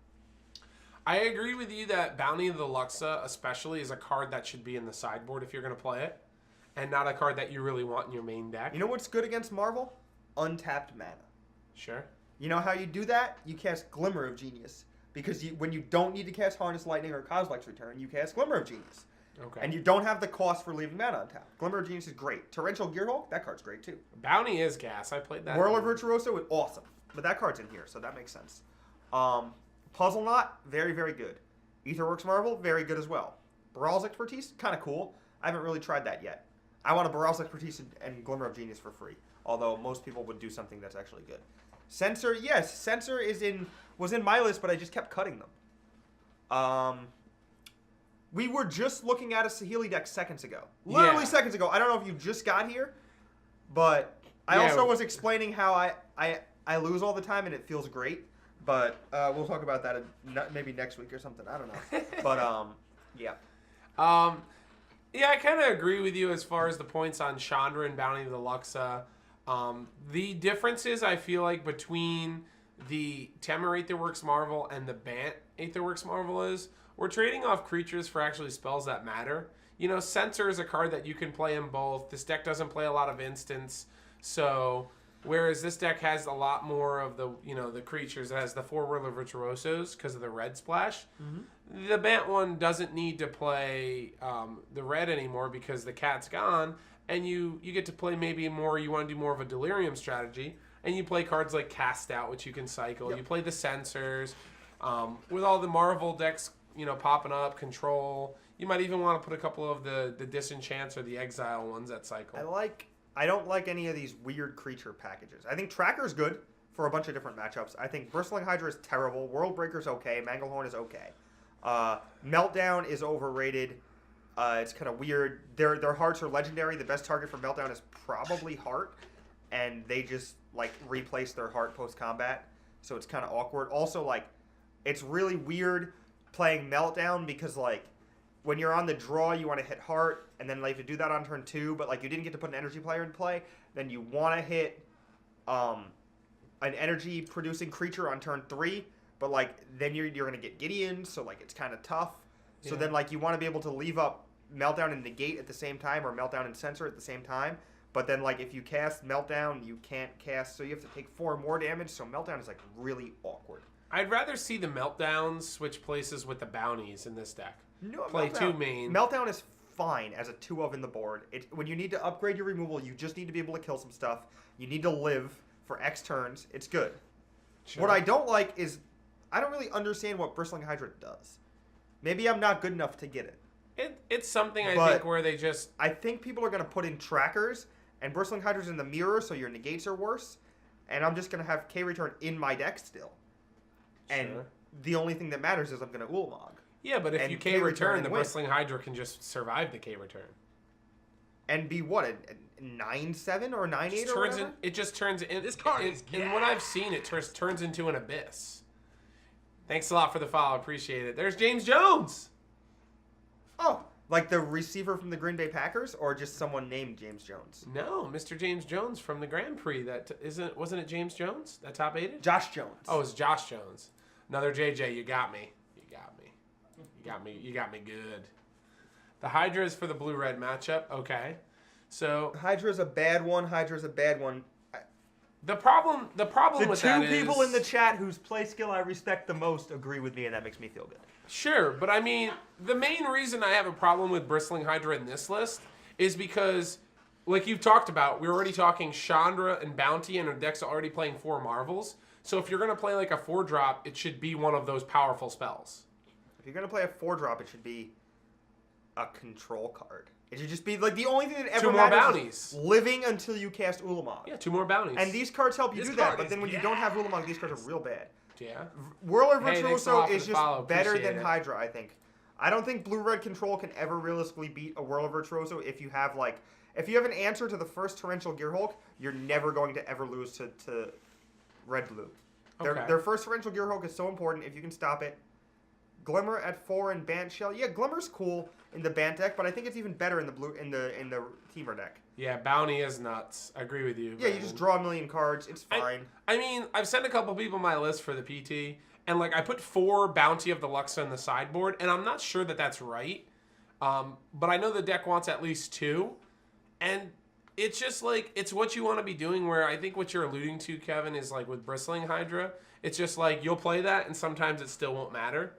I agree with you that Bounty of the Luxa especially is a card that should be in the sideboard if you're going to play it, and not a card that you really want in your main deck. You know what's good against Marvel? Untapped mana. Sure. You know how you do that? You cast Glimmer of Genius. Because when you don't need to cast Harness Lightning or Kozilek's Return, you cast Glimmer of Genius. Okay. And you don't have the cost for leaving mana on tap. Glimmer of Genius is great. Torrential Gearhulk, that card's great too. Bounty is gas. I played that. Whirler Virtuoso is awesome. But that card's in here, so that makes sense. Puzzle Knot, very, very good. Aetherworks Marvel, very good as well. Baral's Expertise, kind of cool. I haven't really tried that yet. I want a Baral's Expertise and Glimmer of Genius for free. Although most people would do something that's actually good. Censor, yes. Censor was in my list, but I just kept cutting them. We were just looking at a Saheeli deck seconds ago. Literally seconds ago. I don't know if you just got here, but I also was explaining how I lose all the time and it feels great. But we'll talk about that maybe next week or something. I don't know. But, yeah. Yeah, I kind of agree with you as far as the points on Chandra and Bounty of the Luxa. The differences I feel like between the Temer Aetherworks Marvel and the Bant Aetherworks Marvel is we're trading off creatures for actually spells that matter. You know, Censor is a card that you can play in both. This deck doesn't play a lot of instants, so whereas this deck has a lot more of the, you know, the creatures. It has the 4 Whirler Virtuosos because of the red splash. Mm-hmm. The Bant one doesn't need to play the red anymore because the cat's gone, and you get to play maybe more. You want to do more of a Delirium strategy, and you play cards like Cast Out, which you can cycle. Yep. You play the Censors. With all the Marvel decks, you know, popping up, Control. You might even want to put a couple of the Disenchants or the Exile ones that cycle. I don't like any of these weird creature packages. I think Tracker's good for a bunch of different matchups. I think Bristling Hydra is terrible. Worldbreaker's okay. Manglehorn is okay. Meltdown is overrated. It's kind of weird. Their hearts are legendary. The best target for Meltdown is probably Heart, and they just like replace their Heart post-combat, so it's kind of awkward. Also, like, it's really weird playing Meltdown because, like, when you're on the draw, you want to hit Heart, and then, like, you do that on turn 2, but, like, you didn't get to put an energy player in play, then you want to hit an energy-producing creature on turn 3, but, like, then you're going to get Gideon, so, like, it's kind of tough. So then, like, you want to be able to leave up Meltdown and Negate at the same time, or Meltdown and Censor at the same time, but then, like, if you cast Meltdown, you can't cast, so you have to take 4 more damage, so Meltdown is, like, really awkward. I'd rather see the Meltdowns switch places with the Bounties in this deck. No, play Meltdown, 2 main. Meltdown is fine as a 2-of in the board. When you need to upgrade your removal, you just need to be able to kill some stuff. You need to live for X turns. It's good. Sure. What I don't like is I don't really understand what Bristling Hydra does. Maybe I'm not good enough to get it. It's something I But- think where they just I think people are going to put in trackers, and Bristling Hydra's in the mirror, so your negates are worse. And I'm just going to have K-Return in my deck still. And Sure. the only thing that matters is I'm going to Ulamog. Yeah, but if And you K-return K-return, and the win. Bristling Hydra can just survive the K-return. And be what, a 9-7 or a 9-8 or whatever? It just turns in. This card in, is in what I've seen, it turns into an abyss. Thanks a lot for the follow. Appreciate it. There's James Jones. Oh, like the receiver from the Green Bay Packers, or just someone named James Jones? No, Mr. James Jones from the Grand Prix. Wasn't it James Jones that top aided? Josh Jones. Oh, it's Josh Jones. Another JJ. You got me. You got me good. The Hydra is for the blue-red matchup. Okay. So Hydra's a bad one. Hydra's a bad one. the problem The with two that people is- in the chat whose play skill I respect the most agree with me, and that makes me feel good. Sure, but I mean, the main reason I have a problem with Bristling Hydra in this list is because, like you've talked about, we're already talking Chandra and Bounty, and our deck's already playing 4 Marvels. So if you're going to play like a 4-drop, it should be one of those powerful spells. If you're going to play a 4-drop, it should be a control card. It should just be, like, the only thing that ever 2 more matters bounties. is living until you cast Ulamog. Yeah, 2 more bounties. And these cards help you This do that, card but is then when you don't have Ulamog, these cards are real bad. Yeah. Whirler Hey, thanks a Virtuoso lot for is the just follow. better Appreciate than it. Hydra, I think. I don't think Blue-Red Control can ever realistically beat a Whirler Virtuoso if you have, like... If you have an answer to the first Torrential Gearhulk, you're never going to ever lose to Red-Blue. Okay. Their first Torrential Gearhulk is so important if you can stop it. Glimmer at 4 and Bant Shell. Yeah, Glimmer's cool in the Bant deck, but I think it's even better in the Teamer deck. Yeah, Bounty is nuts. I agree with you. Yeah, you just draw a million cards. It's fine. I mean, I've sent a couple people my list for the PT, and like I put 4 Bounty of the Luxa in the sideboard, and I'm not sure that that's right. But I know the deck wants at least 2, and it's just like it's what you want to be doing. Where I think what you're alluding to, Kevin, is like with Bristling Hydra. It's just like you'll play that, and sometimes it still won't matter.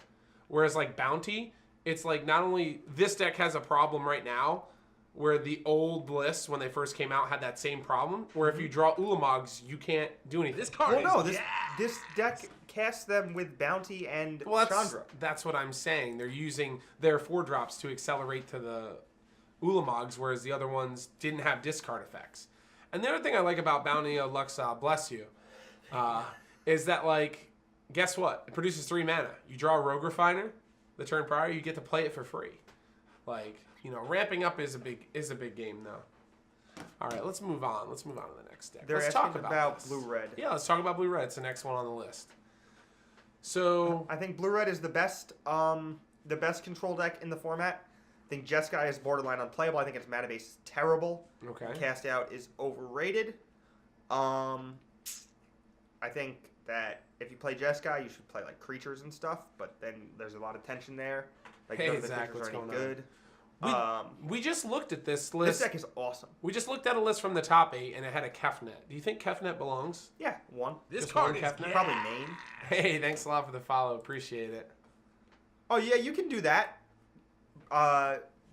Whereas like Bounty, it's like not only this deck has a problem right now, where the old lists when they first came out had that same problem. Where if you draw Ulamogs, you can't do anything. This card Well, no, is this deck casts them with Bounty and Well, Chandra. that's what I'm saying. They're using their 4-drops to accelerate to the Ulamogs, whereas the other ones didn't have discard effects. And the other thing I like about Bounty of Luxa, bless you, is that, like, guess what? It produces 3 mana. You draw a Rogue Refiner the turn prior, you get to play it for free. Like, you know, ramping up is a big game, though. All right, let's move on. Let's move on to the next deck. They're let's asking talk about this. Blue-Red. Yeah, let's talk about Blue-Red. It's the next one on the list. So, I think Blue-Red is the best control deck in the format. I think Jeskai is borderline unplayable. I think its mana base is terrible. okay. Cast out is overrated. I think that if you play Jeskai, you should play like creatures and stuff, but then there's a lot of tension there. Like Hey, none of the Zach, creatures what's are any going good. We just looked at this This list. deck is awesome. We just looked at a list from the top 8, and it had a Kefnet. Do you think Kefnet belongs? Yeah, one. This Just card one is Captain? Probably main. Hey, thanks a lot for the follow. Appreciate it. Oh yeah, you can do that.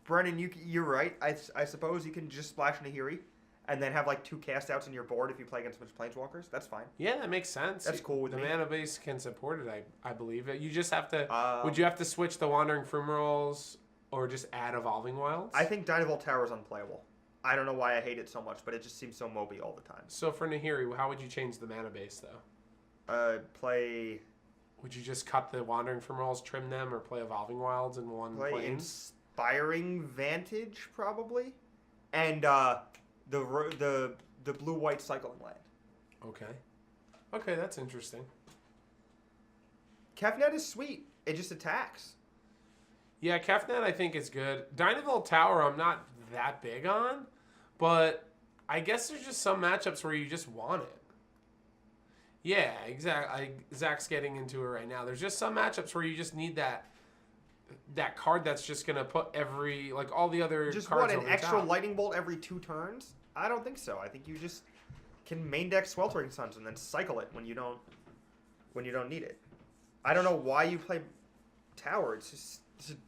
Brennan, you're right. I suppose you can just splash Nahiri, and then have like 2 cast outs in your board if you play against a bunch of planeswalkers. That's fine. Yeah, that makes sense. That's cool with the me. mana base can support it, I believe. You just have to... Um, would you have to switch the Wandering Fumaroles or just add Evolving Wilds? I think Dynavolt Tower is unplayable. I don't know why I hate it so much, but it just seems so moby all the time. So for Nahiri, how would you change the mana base, though? Play Would you just cut the Wandering Fumaroles, trim them, or play Evolving Wilds in one plane? Inspiring Vantage probably, and the blue-white cycling land. Okay, that's interesting. Kefnet is sweet. It just attacks. Yeah, Kefnet I think is good. Dynavolt Tower I'm not that big on, but I guess there's just some matchups where you just want it. Yeah, exactly. Zach's getting into it right now. There's just some matchups where you just need that card that's just gonna put all the other Just cards what, an over the extra top. lightning bolt every 2 turns? I don't think so. I think you just can main deck Sweltering Suns and then cycle it when you don't need it. I don't know why you play Tower. It just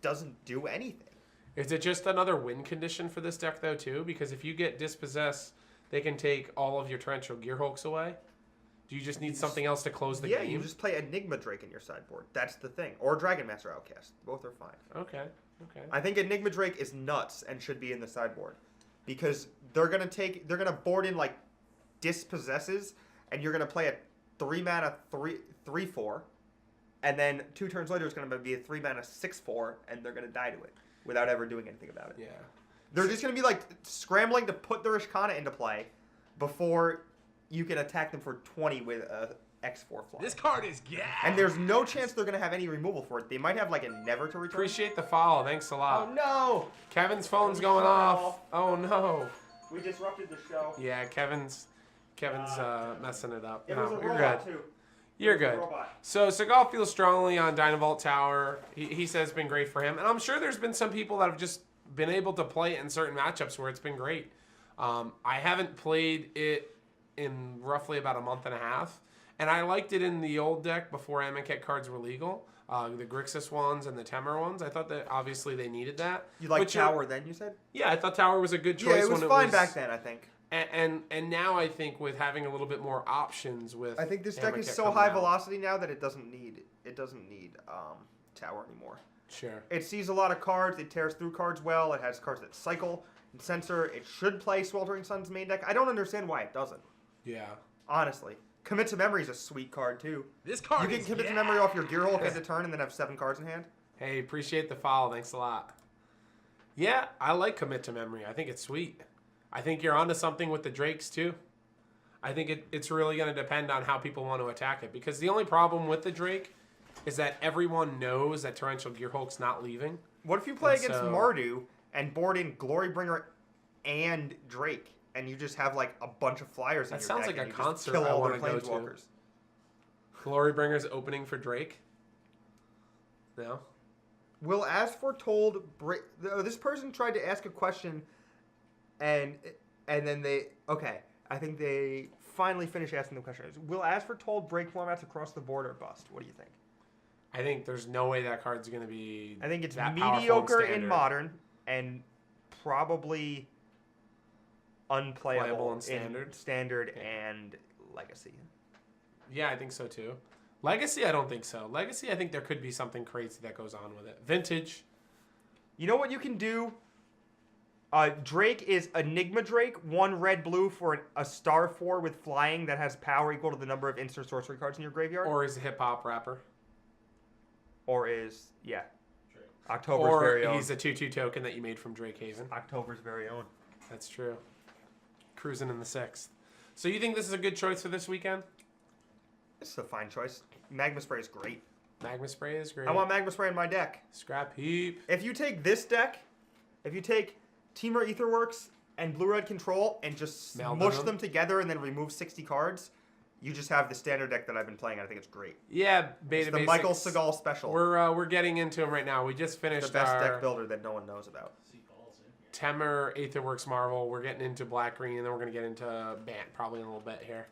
doesn't do anything. Is it just another win condition for this deck though too? Because if you get Dispossess, they can take all of your Torrential Gearhulks away. Do you just need something else to close the game? You just play Enigma Drake in your sideboard. That's the thing. Or Dragon Master Outcast. Both are fine. Okay. Okay. I think Enigma Drake is nuts and should be in the sideboard because they're gonna board in like dispossesses, and you're gonna play a 3-mana 3/4, and then 2 turns later it's gonna be a 3-mana 6/4, and they're gonna die to it without ever doing anything about it. Yeah. They're just gonna be like scrambling to put their Ishkana into play before you can attack them for 20 with a X4 fly. This card is gas. And there's no chance they're gonna have any removal for it. They might have like a never to return. Appreciate the follow. Thanks a lot. Oh no! Kevin's phone's We going shut off. off. Oh no. We disrupted the show. Yeah, Kevin's messing it up. It No, was a you're robot good. too. You're It was a good. robot. So Seagal feels strongly on Dynavolt Tower. He says it's been great for him, and I'm sure there's been some people that have just been able to play it in certain matchups where it's been great. I haven't played it in roughly about a month and a half, and I liked it in the old deck before Amonkhet cards were legal. The Grixis ones and the Temur ones. I thought that obviously they needed that. You like But you're- Tower then, you said? Yeah, I thought Tower was a good choice. Yeah, it was when fine back then, I think. And now I think with having a little bit more options with I think this deck is Amonkhet so coming high out. velocity now that it doesn't need Tower anymore. Sure. It sees a lot of cards. It tears through cards well. It has cards that cycle and censor. It should play Sweltering Sun's main deck. I don't understand why it doesn't. Yeah. Honestly, Commit to Memory is a sweet card too. This card You can is commit to gas. memory off your Gearhulk at the turn and then have 7 cards in hand. Hey, appreciate the follow. Thanks a lot. Yeah, I like Commit to Memory. I think it's sweet. I think you're onto something with the Drakes too. I think it's really going to depend on how people want to attack it, because the only problem with the Drake is that everyone knows that Torrential Gearhulk's not leaving. What if you play And against so- Mardu and board in Glorybringer and Drake, and you just have like a bunch of flyers in That your sounds deck like and a you just concert kill I all their wanna go to. planeswalkers? Glorybringer's opening for Drake? No? Will as foretold this person tried to ask a question and then I think they finally finished asking the question. Will as foretold break formats across the board or bust? What do you think? I think there's no way that card's going to be I think it's that powerful mediocre in Standard. modern and probably unplayable Playable in in Standard? standard and legacy. Yeah, I think so too. Legacy, I don't think so. Legacy, I think there could be something crazy that goes on with it. Vintage. You know what you can do? Drake is Enigma Drake, 1 red blue for a star 4 with flying that has power equal to the number of instant sorcery cards in your graveyard. Or is a hip hop rapper. Or is, yeah, Drake. October's Or very own. he's a 2/2 token that you made from Drake Haven. October's very own. That's true. Cruising in the 6th. So you think this is a good choice for this weekend? This is a fine choice. Magma Spray is great. Magma Spray is great. I want Magma Spray in my deck. Scrap Heap. If you take this deck, if you take Temur Aetherworks and Blue Red Control and just Meld mush them. them together and then remove 60 cards, you just have the standard deck that I've been playing. I think it's great. Yeah, Beta It's the Basics. Michael Seagal special. We're getting into them right now. We just the finished best our deck builder that no one knows about. See balls in here. Temur Aetherworks Marvel. We're getting into Black Green, and then we're going to get into Bant probably in a little bit here.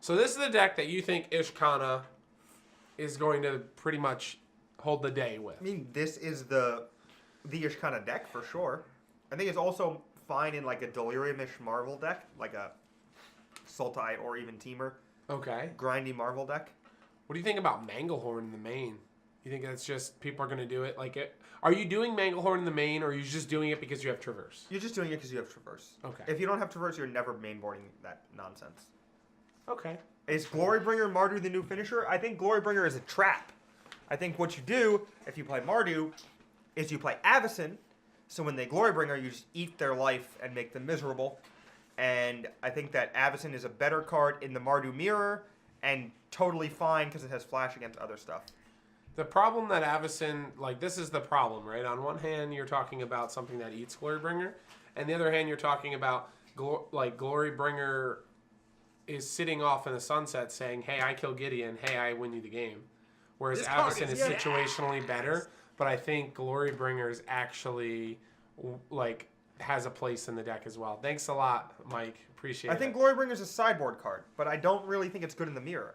So this is the deck that you think Ishkana is going to pretty much hold the day with. I mean, this is the Ishkana deck for sure. I think it's also fine in like a Delirium-ish Marvel deck, like a Sultai or even Temur Okay. grindy Marvel deck. What do you think about Manglehorn in the main? You think that's just people are going to do it like it? Are you doing Manglehorn in the main, or are you just doing it because you have Traverse? You're just doing it because you have Traverse. Okay. If you don't have Traverse, you're never mainboarding that nonsense. Okay. Is Glorybringer Mardu the new finisher? I think Glorybringer is a trap. I think what you do if you play Mardu is you play Avacyn, so when they Glorybringer, you just eat their life and make them miserable. And I think that Avacyn is a better card in the Mardu mirror and totally fine because it has flash against other stuff. The problem that Avacyn, like, this is the problem, right? On one hand, you're talking about something that eats Glorybringer, and the other hand, you're talking about, Glorybringer is sitting off in the sunset saying, hey, I kill Gideon, hey, I win you the game. Whereas This card Avacyn is is gas. situationally better, but I think Glorybringer is actually, like, has a place in the deck as well. Thanks a lot, Mike. Appreciate it. I think Glorybringer is a sideboard card, but I don't really think it's good in the mirror.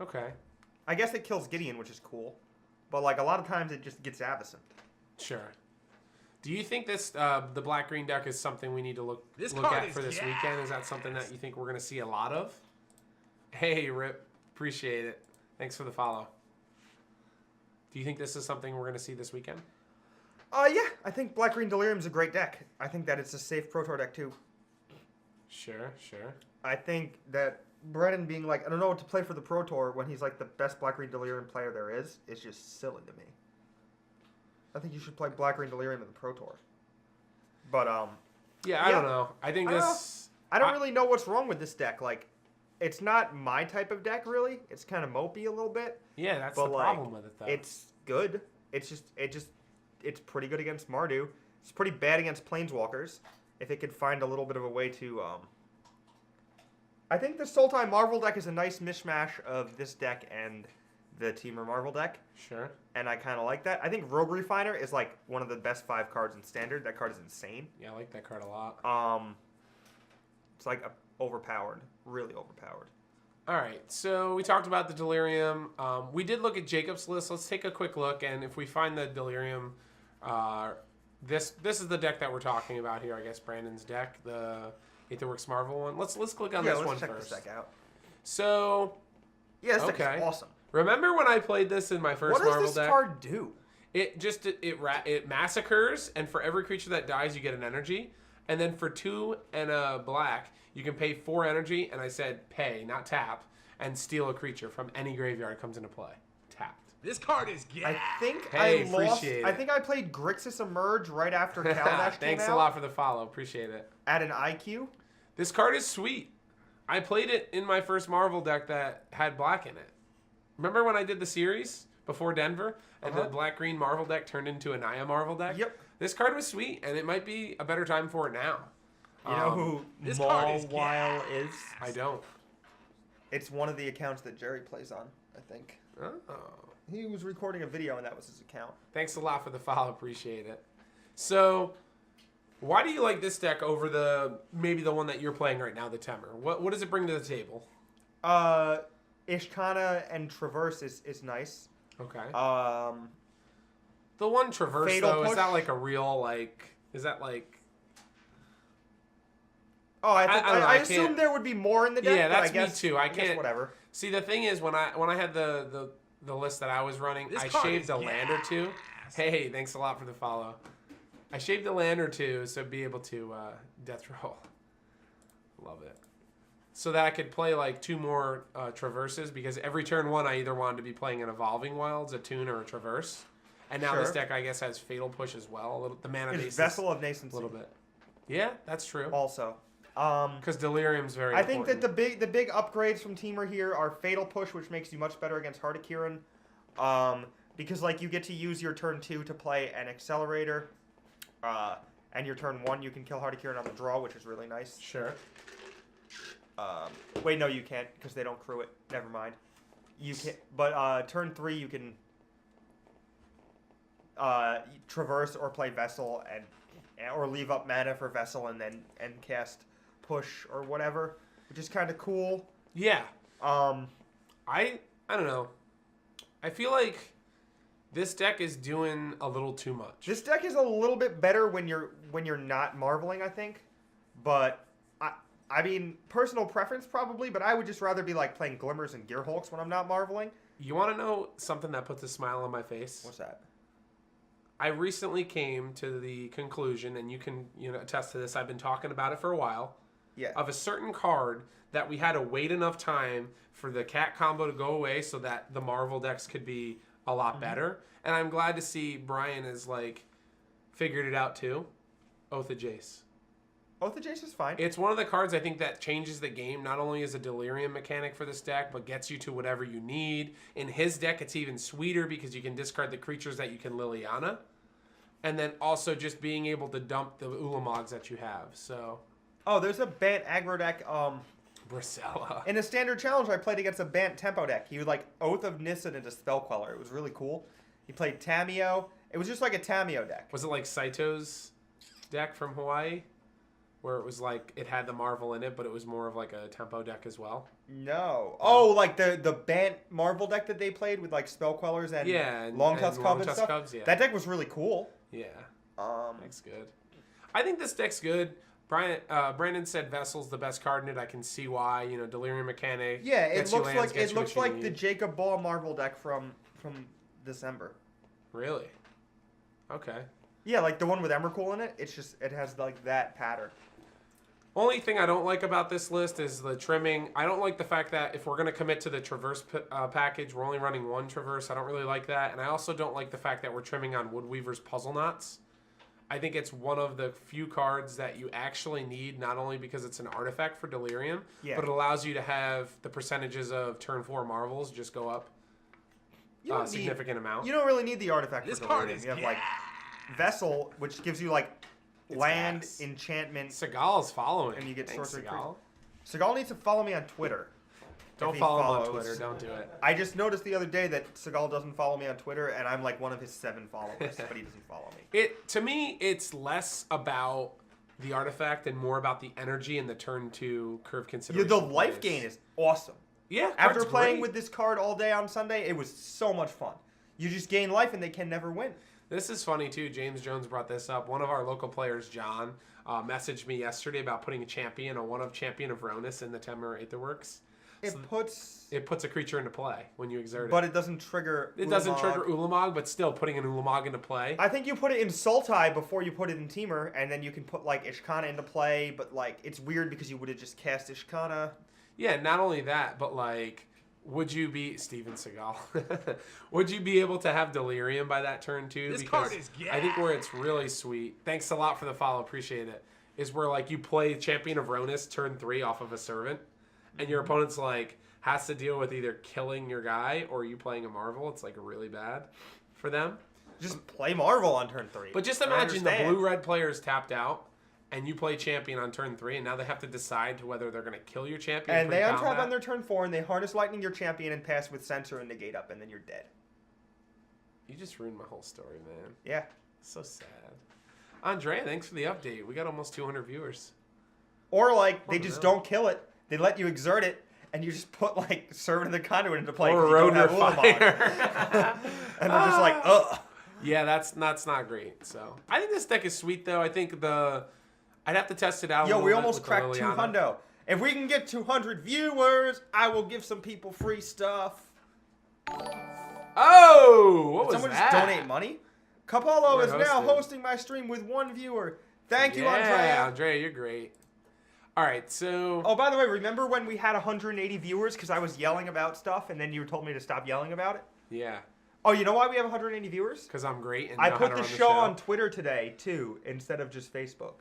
Okay. I guess it kills Gideon, which is cool. But like a lot of times it just gets Avacyn. Sure. Do you think this the black-green deck is something we need to look card at is for this weekend? Is that something that you think we're going to see a lot of? Hey, Rip. Appreciate it. Thanks for the follow. Do you think this is something we're going to see this weekend? Yeah, I think Black Green Delirium's a great deck. I think that it's a safe Pro Tour deck too. Sure. I think that Brennan being like, I don't know what to play for the Pro Tour when he's like the best Black Green Delirium player there is just silly to me. I think you should play Black Green Delirium in the Pro Tour. But Yeah, I don't know. I think I don't really know what's wrong with this deck. Like, it's not my type of deck really. It's kind of mopey a little bit. Yeah, that's but the problem with it though. It's good. It's pretty good against Mardu. It's pretty bad against Planeswalkers. If it could find a little bit of a way to I think the Sultai Marvel deck is a nice mishmash of this deck and the Teamer Marvel deck. Sure. And I kind of like that. I think Rogue Refiner is like one of the best 5 cards in Standard. That card is insane. Yeah, I like that card a lot. It's like overpowered. Really overpowered. All right, so we talked about the Delirium. We did look at Jacob's list. Let's take a quick look, and if we find the Delirium, this is the deck that we're talking about here. I guess Brandon's deck, the Aetherworks Marvel one. Let's click on this one let's check first. this deck out. So, Yeah, this deck is awesome. Remember when I played this in my first What Marvel does this deck? card do? It massacres, and for every creature that dies, you get an energy. And then for 2 and a black, you can pay 4 energy, and I said pay, not tap, and steal a creature from any graveyard comes into play. Tapped. This card is gas. I think Hey, I lost. appreciate I it. think I played Grixis Emerge right after Kaladesh came Thanks out. a lot for the follow. Appreciate it. At an IQ. This card is sweet. I played it in my first Marvel deck that had black in it. Remember when I did the series before Denver, and the black-green Marvel deck turned into a Naya Marvel deck? Yep. This card was sweet, and it might be a better time for it now. You know who this card is Mawile is? I don't. It's one of the accounts that Jerry plays on, I think. Oh. He was recording a video and that was his account. Thanks a lot for the follow. Appreciate it. So, why do you like this deck over maybe the one that you're playing right now, the Temur? What does it bring to the table? Ishkana and Traverse is nice. Okay. Um, The one Traverse, Fatal though, is Push? that like a real, like... Is that like... oh, I don't know, I I assumed can't- there would be more in the deck. Yeah, but that's I guess, me too. I guess can't... whatever. See, the thing is, when I had the list that I was running, This I card shaved is a land or two. gas. Hey, thanks a lot for the follow. I shaved a land or two so be able to death roll. Love it. So that I could play like 2 more traverses, because every turn 1 I either wanted to be playing an Evolving Wilds, a Tune, or a Traverse. And now this Sure. deck, I guess, has Fatal Push as well. The mana base It's is Vessel of Nascency a little bit. Yeah, that's true. also. Because Delirium's very I think that important. the big upgrades from Teamer here are Fatal Push, which makes you much better against Heart of Kiran. Because like you get to use your turn 2 to play an Accelerator, and your turn 1 you can kill Heart of Kiran on the draw, which is really nice. Sure. Wait, no, you can't because they don't crew it. Never mind. You can, but turn 3 you can Traverse or play Vessel or leave up mana for Vessel and cast Push or whatever, which is kind of cool. Yeah. Um, I don't know. I feel like this deck is doing a little too much. This deck is a little bit better when you're not marveling, I think. But I mean, personal preference probably, but I would just rather be like playing Glimmers and Gearhulks when I'm not marveling. You want to know something that puts a smile on my face? What's that? I recently came to the conclusion, and you can attest to this. I've been talking about it for a while. Yeah. Of a certain card that we had to wait enough time for the cat combo to go away so that the Marvel decks could be a lot better. And I'm glad to see Brian has like figured it out too. Oath of Jace. Oath of Jace is fine. It's one of the cards I think that changes the game, not only as a Delirium mechanic for this deck, but gets you to whatever you need. In his deck, it's even sweeter because you can discard the creatures that you can Liliana. And then also just being able to dump the Ulamogs that you have. So, Oh, there's a Bant aggro deck. Bracella. In a standard challenge, I played against a Bant tempo deck. He would like Oath of Nissan into Spell Queller. It was really cool. He played Tameo. It was just like a Tameo deck. Was it like Saito's deck from Hawaii? Where it was like, it had the Marvel in it, but it was more of like a tempo deck as well? No. Oh, like the Bant Marvel deck that they played with like Spell Quellers and Long Tusk Cub and Tusk stuff. Cubs, yeah. That deck was really cool. Yeah. Um, Deck's good. I think this deck's good. Brandon said Vessel's the best card in it. I can see why. Delirium mechanic. yeah, it gets you looks lands, like gets it you looks what you like the need. Jacob Ball Marvel deck from December. Really? Okay. Yeah, like the one with Emrakul in it. It has like that pattern. Only thing I don't like about this list is the trimming. I don't like the fact that if we're going to commit to the Traverse package, we're only running one Traverse. I don't really like that. And I also don't like the fact that we're trimming on Woodweaver's Puzzle Knots. I think it's one of the few cards that you actually need, not only because it's an artifact for Delirium, but it allows you to have the percentages of turn 4 Marvels just go up a significant amount. You don't really need the artifact This for card Delirium. is You have like Vessel, which gives you like land, gas. enchantment, Seagal's following. and you get Thanks, sorcery. Seagal. Seagal needs to follow me on Twitter. Don't If he follow him on follows- Twitter. Don't do it. I just noticed the other day that Seagal doesn't follow me on Twitter, and I'm like one of his 7 followers, but he doesn't follow me. To me, it's less about the artifact and more about the energy and the turn 2 curve Yeah, consideration. the life plays. gain is awesome. Yeah, After card's playing great. with this card all day on Sunday, it was so much fun. You just gain life, and they can never win. This is funny too. James Jones brought this up. One of our local players, John, messaged me yesterday about putting a one-of champion of Ronus in the Temur Aetherworks. It puts a creature into play when you exert it. but it doesn't trigger. It doesn't Ulamog. trigger Ulamog, but still putting an Ulamog into play. I think you put it in Sultai before you put it in Temur, and then you can put like Ishkana into play. But like, it's weird because you would have just cast Ishkana. Yeah, not only that, but like, would you be Steven Seagal? Would you be able to have Delirium by that turn too? This Because card is I think where it's really sweet. Thanks a lot for the follow. Appreciate it. Is where like you play Champion of Ronus turn 3 off of a Servant, and your opponent's like has to deal with either killing your guy or you playing a Marvel. It's like really bad for them. Just play Marvel on turn 3. But just I don't imagine the understand. blue-red player's tapped out, and you play champion on turn 3, and now they have to decide whether they're going to kill your champion. And they untap pre-combat. on their turn 4, and they harness lightning your champion and pass with censor and negate up, and then you're dead. You just ruined my whole story, man. Yeah. So sad. Andrea, thanks for the update. We got almost 200 viewers. Or like they Oh, just no. don't kill it. They let you exert it, and you just put like Servant of the Conduit into play. Or 'cause you don't Road have Ulamog. Fire. And they're just like, ugh. Yeah, that's not great. So I think this deck is sweet, though. I think I'd have to test it out. a Yo, little we bit almost with the cracked Liliana. 200. If we can get 200 viewers, I will give some people free stuff. Oh, what Did was someone that? just donate money? Capolo We're is now hosted. hosting my stream with 1 viewer. Thank you, Yeah, Andrea. Andrea, you're great. All right, so Oh, by the way, remember when we had 180 viewers because I was yelling about stuff and then you told me to stop yelling about it? yeah, Oh, you know why we have 180 viewers? because I'm great and I know how put to the run show on Twitter today, too, instead of just Facebook.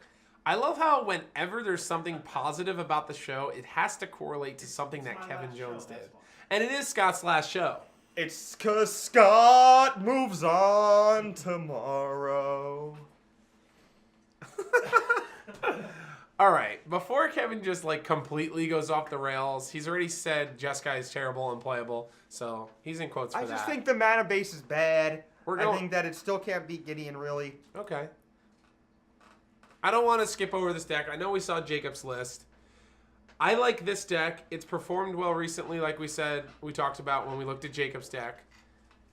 I love how whenever there's something positive about the show, it has to correlate to something that my Kevin last Jones show, did. that's why. And it is Scott's last show. It's 'cause Scott moves on tomorrow. All right, before Kevin just like completely goes off the rails, he's already said Jeskai is terrible and playable, so he's in quotes for I that. just think the mana base is bad. We're I going- think that it still can't beat Gideon, really. Okay. I don't want to skip over this deck. I know we saw Jacob's list. I like this deck. It's performed well recently, like we said, we talked about when we looked at Jacob's deck.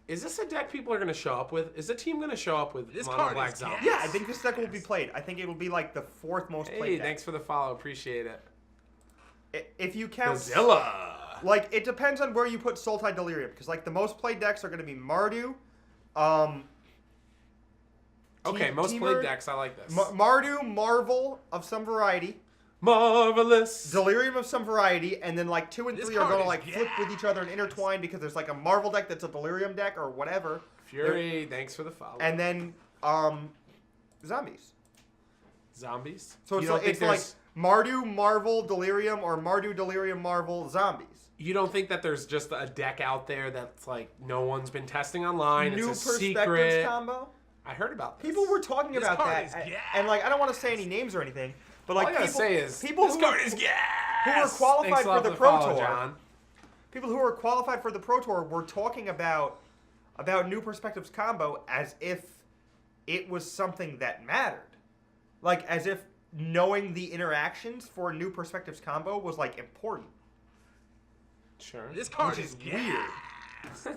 Is this a deck people are going to show up with? Is the team going to show up with This Mono card Black is Zombie? Yeah, I think this deck will be played. I think it will be like the 4th most Hey, played deck. thanks for the follow. Appreciate it. If you count... Godzilla. Like, it depends on where you put Sultai Delirium, because, like, the most played decks are going to be Mardu, Okay, most Temur- played decks. I like this. Mardu, Marvel of some variety, Marvelous. Delirium of some variety, and then, like, 2 and This 3 are card going to, is like, flip with each other and intertwine because there's, like, a Marvel deck that's a Delirium deck or whatever. Fury, thanks for the follow. And then, zombies. Zombies? So You it's, don't like, think it's like there's- Mardu, Marvel, Delirium, or Mardu, Delirium, Marvel, zombies. You don't think that there's just a deck out there that's like no one's been testing online? New It's a perspectives secret. combo. I heard about this. People were talking This about card that, is and like I don't want to say any names or anything, but like All I gotta people, say is people this who card are, is gas. who are qualified Thanks a lot for the the Pro follow, Tour. John. people who are qualified for the Pro Tour were talking about New Perspectives combo as if it was something that mattered, like as if knowing the interactions for New Perspectives combo was like important. Sure. This card Which is is weird.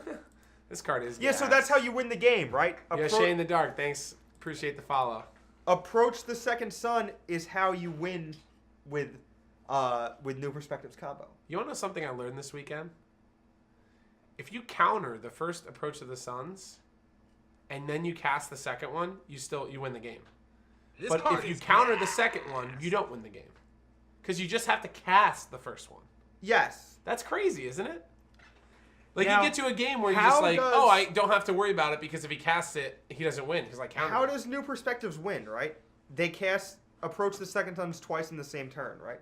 This card is Yeah, gas. so that's how you win the game, right? Yeah, Shay in the Dark. Thanks. Appreciate the follow. Approach the Second Sun is how you win with New Perspectives combo. You want to know something I learned this weekend? If you counter the first approach of the Suns, and then you cast the second one, you win the game. This But card if you is counter the gas. second one, you don't win the game. Because you just have to cast the first one. Yes. That's crazy, isn't it? Like, Now, you get to a game where you're how just like, does- oh, I don't have to worry about it because if he casts it, he doesn't win because I counted How it. does New Perspectives win, right? They cast Approach the Second Suns twice in the same turn, right?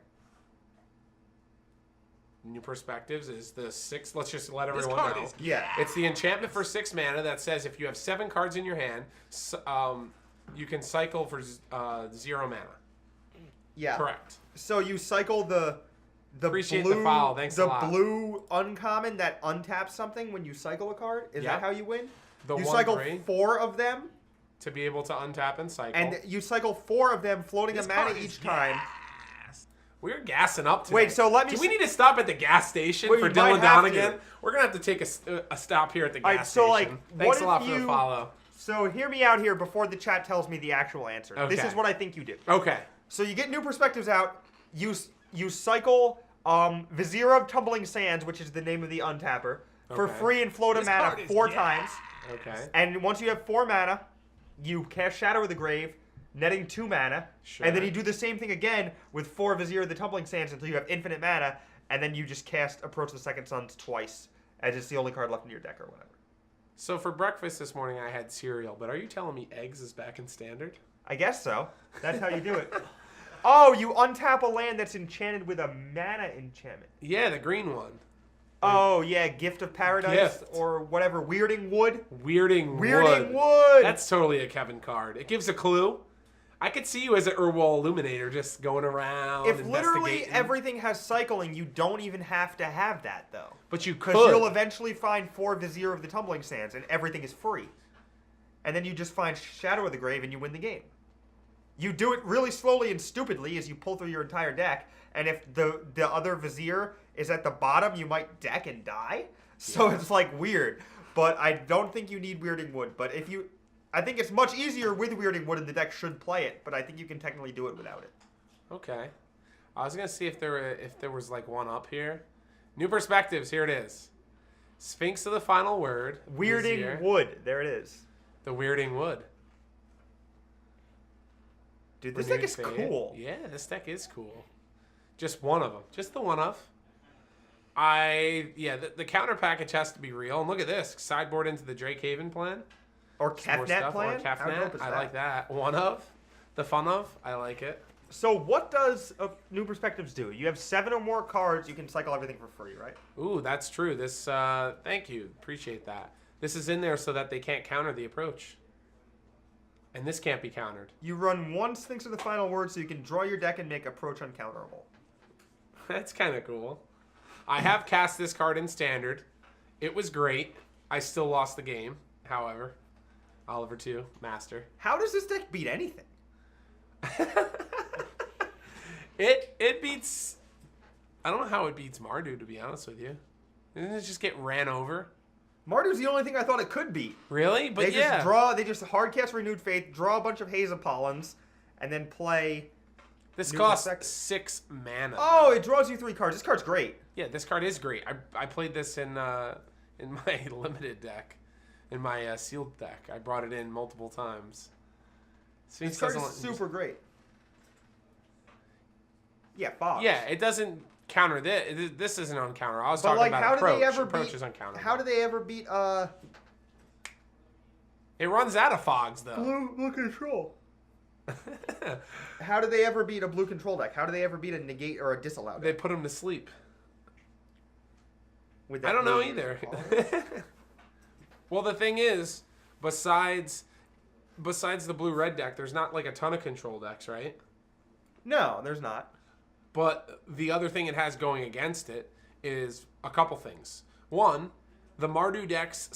New Perspectives is the 6. Let's just let This everyone card know. is Yeah. It's the enchantment for 6 mana that says if you have 7 cards in your hand, you can cycle for 0 mana. Yeah. Correct. So you cycle the Appreciate the blue, follow. Thanks a lot. blue uncommon that untaps something when you cycle a card. Is Yep. that how you win? The You 1, cycle 3 4 of them, to be able to untap and cycle. and you cycle 4 of them, floating This a mana card is each time. gas. We're gassing up today. Wait, so let me Do we s- need to stop at the gas station Wait, for we might Dylan have Donegan? to. We're going to have to take a stop here at the gas Alright, so, station. like, Thanks what a lot if for the you- follow. So hear me out here before the chat tells me the actual answer. This Okay. is what I think you do. Okay. So you get New Perspectives out. You cycle Vizier of Tumbling Sands, which is the name of the untapper, for Okay. free and float a This mana card is 4 gas. times. Okay. And once you have 4 mana, you cast Shadow of the Grave, netting 2 mana. Sure. And then you do the same thing again with 4 Vizier of the Tumbling Sands until you have infinite mana. And then you just cast Approach the Second Suns twice, as it's the only card left in your deck or whatever. So for breakfast this morning, I had cereal. But are you telling me eggs is back in standard? I guess so. That's how you do it. Oh, you untap a land that's enchanted with a mana enchantment. Yeah, the green one. Oh, yeah, Gift of Paradise Gift. or whatever. Weirding Wood. Weirding Weirding Wood. Wood. That's totally a Kevin card. It gives a clue. I could see you as an Urwall Illuminator just going around, If literally investigating. everything has cycling, you don't even have to have that, though. But you Because could. you'll eventually find 4 Vizier of the Tumbling Sands, and everything is free. And then you just find Shadow of the Grave, and you win the game. You do it really slowly and stupidly as you pull through your entire deck, and if the other Vizier is at the bottom, you might deck and die. So it's like weird. But I don't think you need Weirding Wood. But if you... I think it's much easier with Weirding Wood, and the deck should play it, but I think you can technically do it without it. Okay. I was gonna see if there was like one up here. New Perspectives. Here it is. Sphinx of the Final Word. Weirding Vizier. Wood. There it is. The Weirding Wood. Dude, this Renewed deck is Fate. cool. Yeah, this deck is cool. Just one of them. Just the one of. The counter package has to be real. And look at this. Sideboard into the Drake Haven plan. Or Some more Kefnet stuff. plan? Or How dope Kefnet. is I that? like that. One of. The fun of. I like it. So what does New Perspectives do? You have 7 or more cards, you can cycle everything for free, right? Ooh, that's true. This, thank you. Appreciate that. This is in there so that they can't counter the approach. And this can't be countered. You run 1 Sphinx of the Final Word so you can draw your deck and make approach uncounterable. That's kind of cool. I have cast this card in Standard. It was great. I still lost the game, however. Oliver 2, Master. How does this deck beat anything? It beats... I don't know how it beats Mardu, to be honest with you. Didn't it just get ran over? Mardu's the only thing I thought it could beat. Really? But They just hardcast Renewed Faith, draw a bunch of Haze of Pollens, and then play... This New costs Perspective. 6 mana. Oh, it draws you 3 cards. This card's great. Yeah, this card is great. I played this in my limited deck, in my sealed deck. I brought it in multiple times. Sphinx This card is doesn't- super great. Yeah, Fox. Yeah, it doesn't counter this. This isn't on counter. I was But talking like, about how approach. do they ever Approach beat? is on counter. How do they ever beat It runs out of fogs though. blue control? How do they ever beat a blue control deck? How do they ever beat a negate or a disallow They deck? put him to sleep. With I that don't know blue either. control? Well, the thing is, besides the blue-red deck, there's not like a ton of control decks, right? No, there's not. But the other thing it has going against it is a couple things. One, the Mardu decks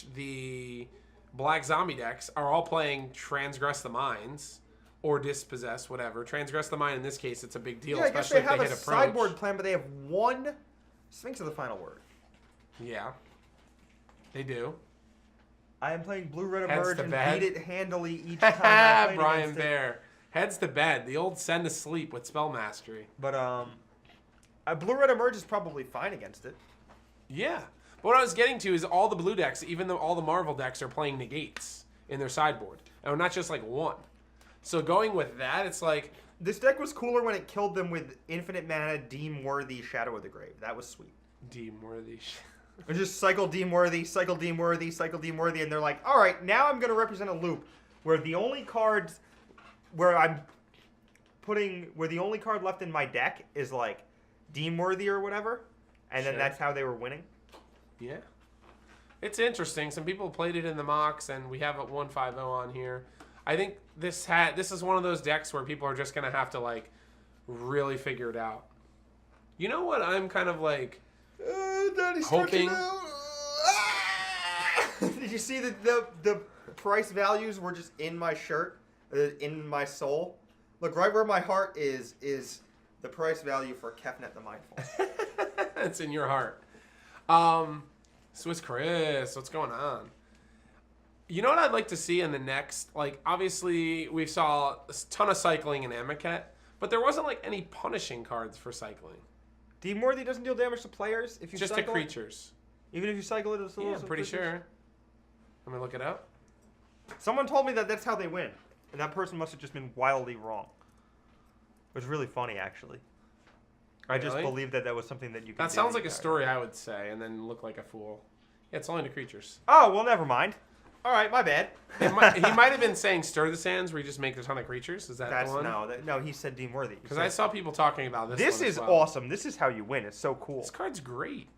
/ the Black Zombie decks are all playing Transgress the Minds or Dispossess, whatever. Transgress the Mind, in this case, it's a big deal, Yeah, I guess especially they if have they a hit approach. sideboard plan, but they have 1 Sphinx of the Final Word. Yeah, they do. I am playing Blue Red Heads Emerge to and bed. beat it handily each time I play Brian against it. Bear. Heads to bed. The old send to sleep with spell mastery. But Blue Red Emerge is probably fine against it. Yeah. But what I was getting to is all the blue decks, even though all the Marvel decks are playing negates in their sideboard. And not just like one. So going with that, it's like... This deck was cooler when it killed them with infinite mana, Deem-worthy Shadow of the Grave. That was sweet. Deem-worthy. Or just cycle Deem-worthy, cycle Deem-worthy, cycle Deem-worthy, and they're like, all right, now I'm going to represent a loop where the only cards where the only card left in my deck is like Deem-worthy or whatever, and then Sure. that's how they were winning. Yeah. It's interesting. Some people played it in the mocks, and we have a 150 on here. I think this is one of those decks where people are just going to have to, like, really figure it out. You know what I'm kind of, like, Daddy's hoping... Did you see that the price values were just in my shirt, in my soul? Look, right where my heart is the price value for Kefnet the Mindful. It's in your heart. Swiss Chris, what's going on? You know what I'd like to see in the next, like, obviously we saw a ton of cycling in Amaket, but there wasn't, like, any punishing cards for cycling. Deem-worthy doesn't deal damage to players if you Just to cycle creatures. Even if you cycle it as Yeah, I'm pretty sure. Let me look it up. Someone told me that that's how they win, and that person must have just been wildly wrong. It was really funny, actually. I just Really? believe that was something that you could That do sounds like a anytime. story I would say, and then look like a fool. Yeah, it's only to creatures. Oh, well, never mind. All right, my bad. He might have been saying Stir the Sands, where you just make a ton of creatures. Is that That's the one? no, he said Deem-worthy. Because I saw people talking about this. This one is as well. awesome. This is how you win. It's so cool. This card's great.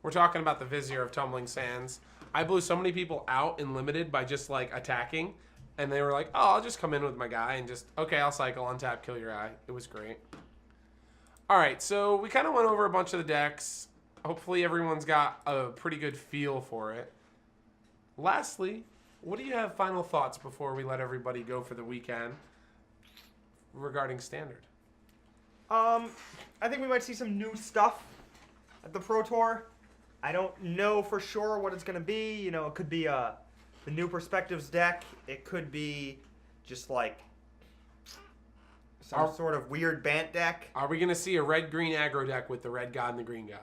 We're talking about the Vizier of Tumbling Sands. I blew so many people out in Limited by just, like, attacking. And they were like, oh, I'll just come in with my guy and just, okay, I'll cycle, untap, kill your guy. It was great. All right, so we kind of went over a bunch of the decks. Hopefully everyone's got a pretty good feel for it. Lastly, what do you have final thoughts before we let everybody go for the weekend regarding Standard? I think we might see some new stuff at the Pro Tour. I don't know for sure what it's going to be. You know, it could be the New Perspectives deck. It could be just like some sort of weird Bant deck. Are we going to see a red-green aggro deck with the Red God and the Green God?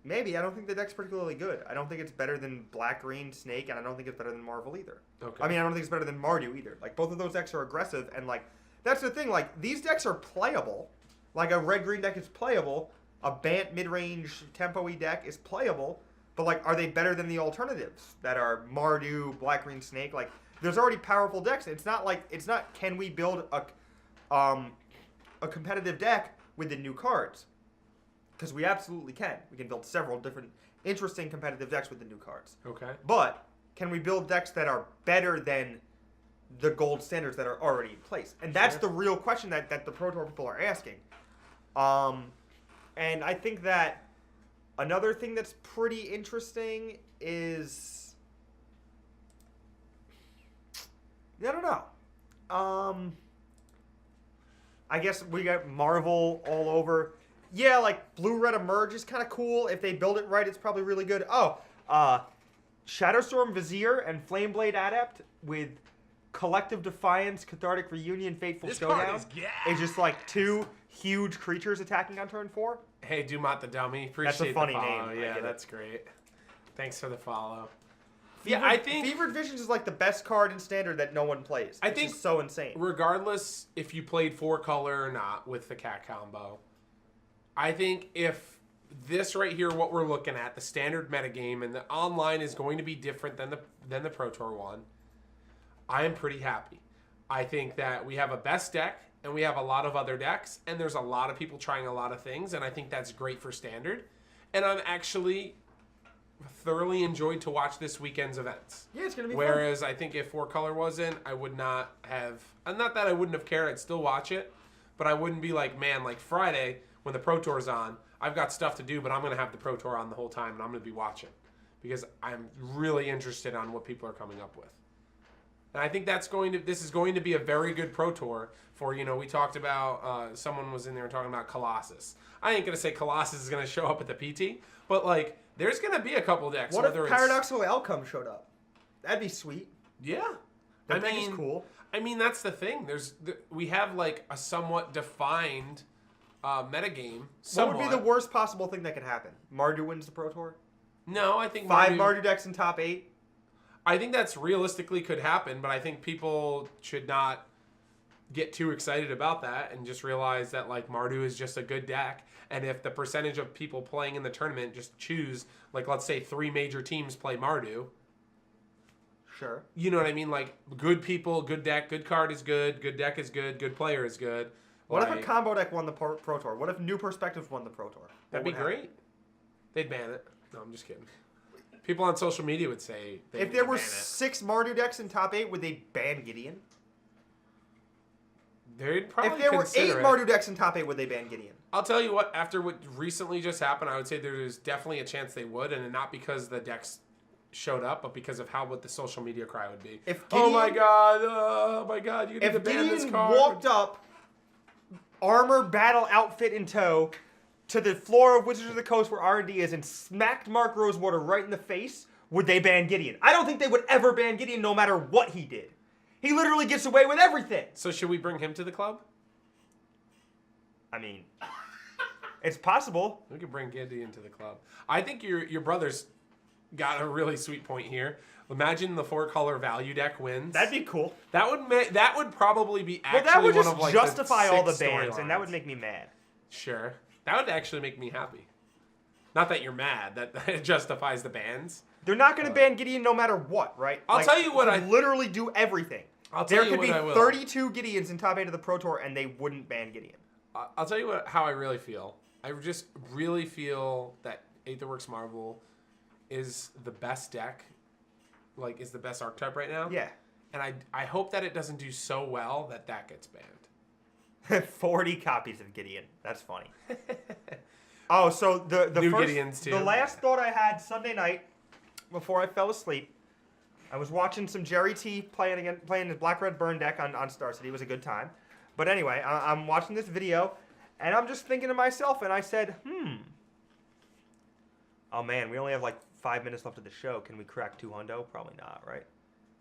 Maybe. I don't think the deck's particularly good. I don't think it's better than Black-Green Snake, and I don't think it's better than Marvel either. Okay. I mean, I don't think it's better than Mardu either. Like, both of those decks are aggressive, and, like, that's the thing. Like, these decks are playable. Like, a red-green deck is playable. A Bant mid-range tempo-y deck is playable. But, like, are they better than the alternatives that are Mardu, Black-Green Snake? Like, there's already powerful decks. It's not can we build a competitive deck with the new cards? Because we absolutely can. We can build several different interesting competitive decks with the new cards. Okay. But can we build decks that are better than the gold standards that are already in place? And that's Sure. the real question that the Pro Tour people are asking. And I think that another thing that's pretty interesting is... I don't know. I guess we got Marvel all over. Yeah, like Blue-Red Emerge is kind of cool. If they build it right, it's probably really good. Oh, Shadowstorm Vizier and Flameblade Adept with Collective Defiance, Cathartic Reunion, Fateful This Showdown. card is gas. It's just like two huge creatures attacking on turn 4. Hey, Dumont the Dummy. That's a Appreciate funny the follow. name. I Yeah, get it. that's great. Thanks for the follow. Yeah, I think Fevered Visions is like the best card in Standard that no one plays. I It's think- just so insane. regardless if you played 4-color or not with the cat combo, I think if this right here, what we're looking at, the standard metagame and the online is going to be different than the Pro Tour one, I am pretty happy. I think that we have a best deck and we have a lot of other decks and there's a lot of people trying a lot of things and I think that's great for Standard. And I'm actually thoroughly enjoyed to watch this weekend's events. Yeah, it's gonna be Whereas I think if 4-color wasn't, I would not have... And not that I wouldn't have cared, I'd still watch it. But I wouldn't be like, man, like Friday, when the Pro Tour's on, I've got stuff to do, but I'm going to have the Pro Tour on the whole time, and I'm going to be watching. Because I'm really interested on what people are coming up with. And I think this is going to be a very good Pro Tour for, we talked about, someone was in there talking about Colossus. I ain't going to say Colossus is going to show up at the PT, but, like, there's going to be a couple decks. What if whether Paradoxical Outcome showed up? That'd be sweet. Yeah. That thing is cool. I mean, that's the thing. We have like a somewhat defined metagame. What Somewhat. would be the worst possible thing that could happen? Mardu wins the Pro Tour? No, I think 5 Mardu decks in top 8? I think that's realistically could happen, but I think people should not get too excited about that and just realize that like Mardu is just a good deck. And if the percentage of people playing in the tournament just choose, like let's say 3 major teams play Mardu, Sure. you know what I mean? Like good people, good deck, good card is good deck is good player is good. What if Like, a combo deck won the Pro Tour? What if New Perspectives won the Pro Tour? that'd be What would happen? great. They'd ban it. No, I'm just kidding. People on social media would say they If there would were ban it. 6 Mardu decks in top 8, would they ban Gideon? They'd probably If there were 8 consider it. Mardu decks in top 8, would they ban Gideon? I'll tell you what, after what recently just happened, I would say there's definitely a chance they would, and not because the decks showed up, but because of what the social media cry would be. If oh Gideon- my god, you need to If ban this Gideon card. walked up, armor battle outfit in tow, to the floor of Wizards of the Coast where R&D is and smacked Mark Rosewater right in the face, would they ban Gideon? I don't think they would ever ban Gideon no matter what he did. He literally gets away with everything. So should we bring him to the club? I mean, it's possible. We could bring Gideon to the club. I think your brother's got a really sweet point here. Imagine the 4-color value deck wins. That'd be cool. That would probably be actually Well, that would one just of like justify all the 6 bans, and that would storylines. make me mad. Sure. That would actually make me happy. Not that you're mad. That it justifies the bans. They're not going to ban Gideon no matter what, right? I'll tell you what he could literally do everything. I'll tell There you could what be I will. 32 Gideons in top 8 of the Pro Tour, and they wouldn't ban Gideon. I'll tell you how I really feel. I just really feel that Aetherworks Marvel is the best deck, like is the best archetype right now. Yeah. And I hope that it doesn't do so well that gets banned. 40 copies of Gideon. That's funny. Oh, so the New first, Gideons, too. the last thought I had Sunday night before I fell asleep, I was watching some Jerry T playing his Black Red Burn deck on Star City. It was a good time. But anyway, I'm watching this video, and I'm just thinking to myself, and I said, oh man, we only have like 5 minutes left of the show. Can we crack 200? Probably not, right?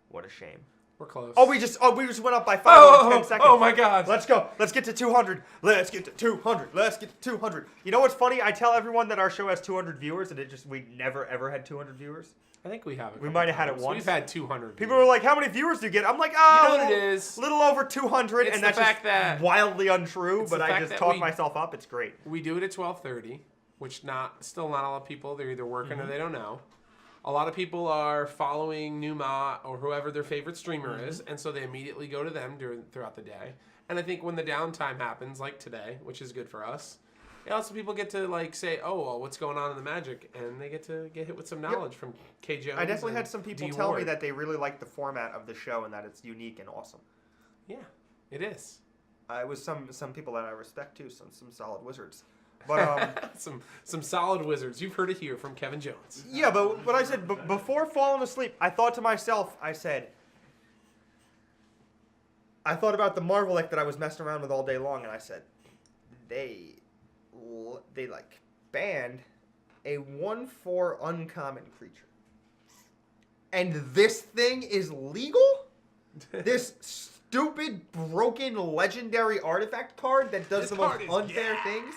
What a shame. We're close. We just went up by 5 in 10 seconds. Oh my god. Let's go. Let's get to 200. Let's get to 200. Let's get to 200. You know what's funny? I tell everyone that our show has 200 viewers, and we never ever had 200 viewers. I think we have it. We might have had it once. We've had 200. People were like, "How many viewers do you get?" I'm like, You know what it is? little over 200," It's and the that's fact just that- wildly untrue. it's But the I fact just that talk we- myself up. It's great. We do it at 12:30, which still not a lot of people. They're either working or they don't know. A lot of people are following Numa or whoever their favorite streamer is, and so they immediately go to them throughout the day. And I think when the downtime happens, like today, which is good for us, also people get to like say, "Oh, well, what's going on in the Magic?" and they get hit with some knowledge from K. Jones. I definitely and had some people D. tell me Ward. that they really like the format of the show and that it's unique and awesome. Yeah, it is. It was some people that I respect too, some solid wizards. But some solid wizards. You've heard it here from Kevin Jones. yeah, but what I said before falling asleep, I thought to myself, I thought about the Marvel deck that I was messing around with all day long, and I said, they like banned a 1/4 uncommon creature, and this thing is legal. This stupid, broken, legendary artifact card that does This the most card is unfair gas. things.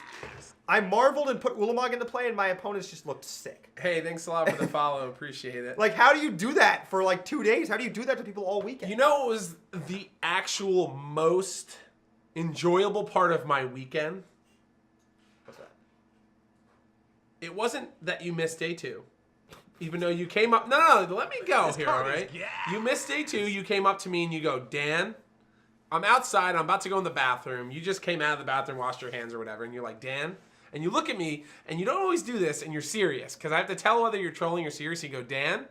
I marveled and put Ulamog into play, and my opponents just looked sick. Hey, thanks a lot for the follow. Appreciate it. Like, how do you do that for like 2 days? How do you do that to people all weekend? You know what was the actual most enjoyable part of my weekend? What's that? It wasn't that you missed day 2. Even though you came up... No, let me go This here, card all is right? gas. You missed day 2. You came up to me and you go, Dan, I'm outside. I'm about to go in the bathroom. You just came out of the bathroom, washed your hands or whatever, and you're like, Dan... And you look at me, and you don't always do this, and you're serious, because I have to tell whether you're trolling or serious. You go, Dan,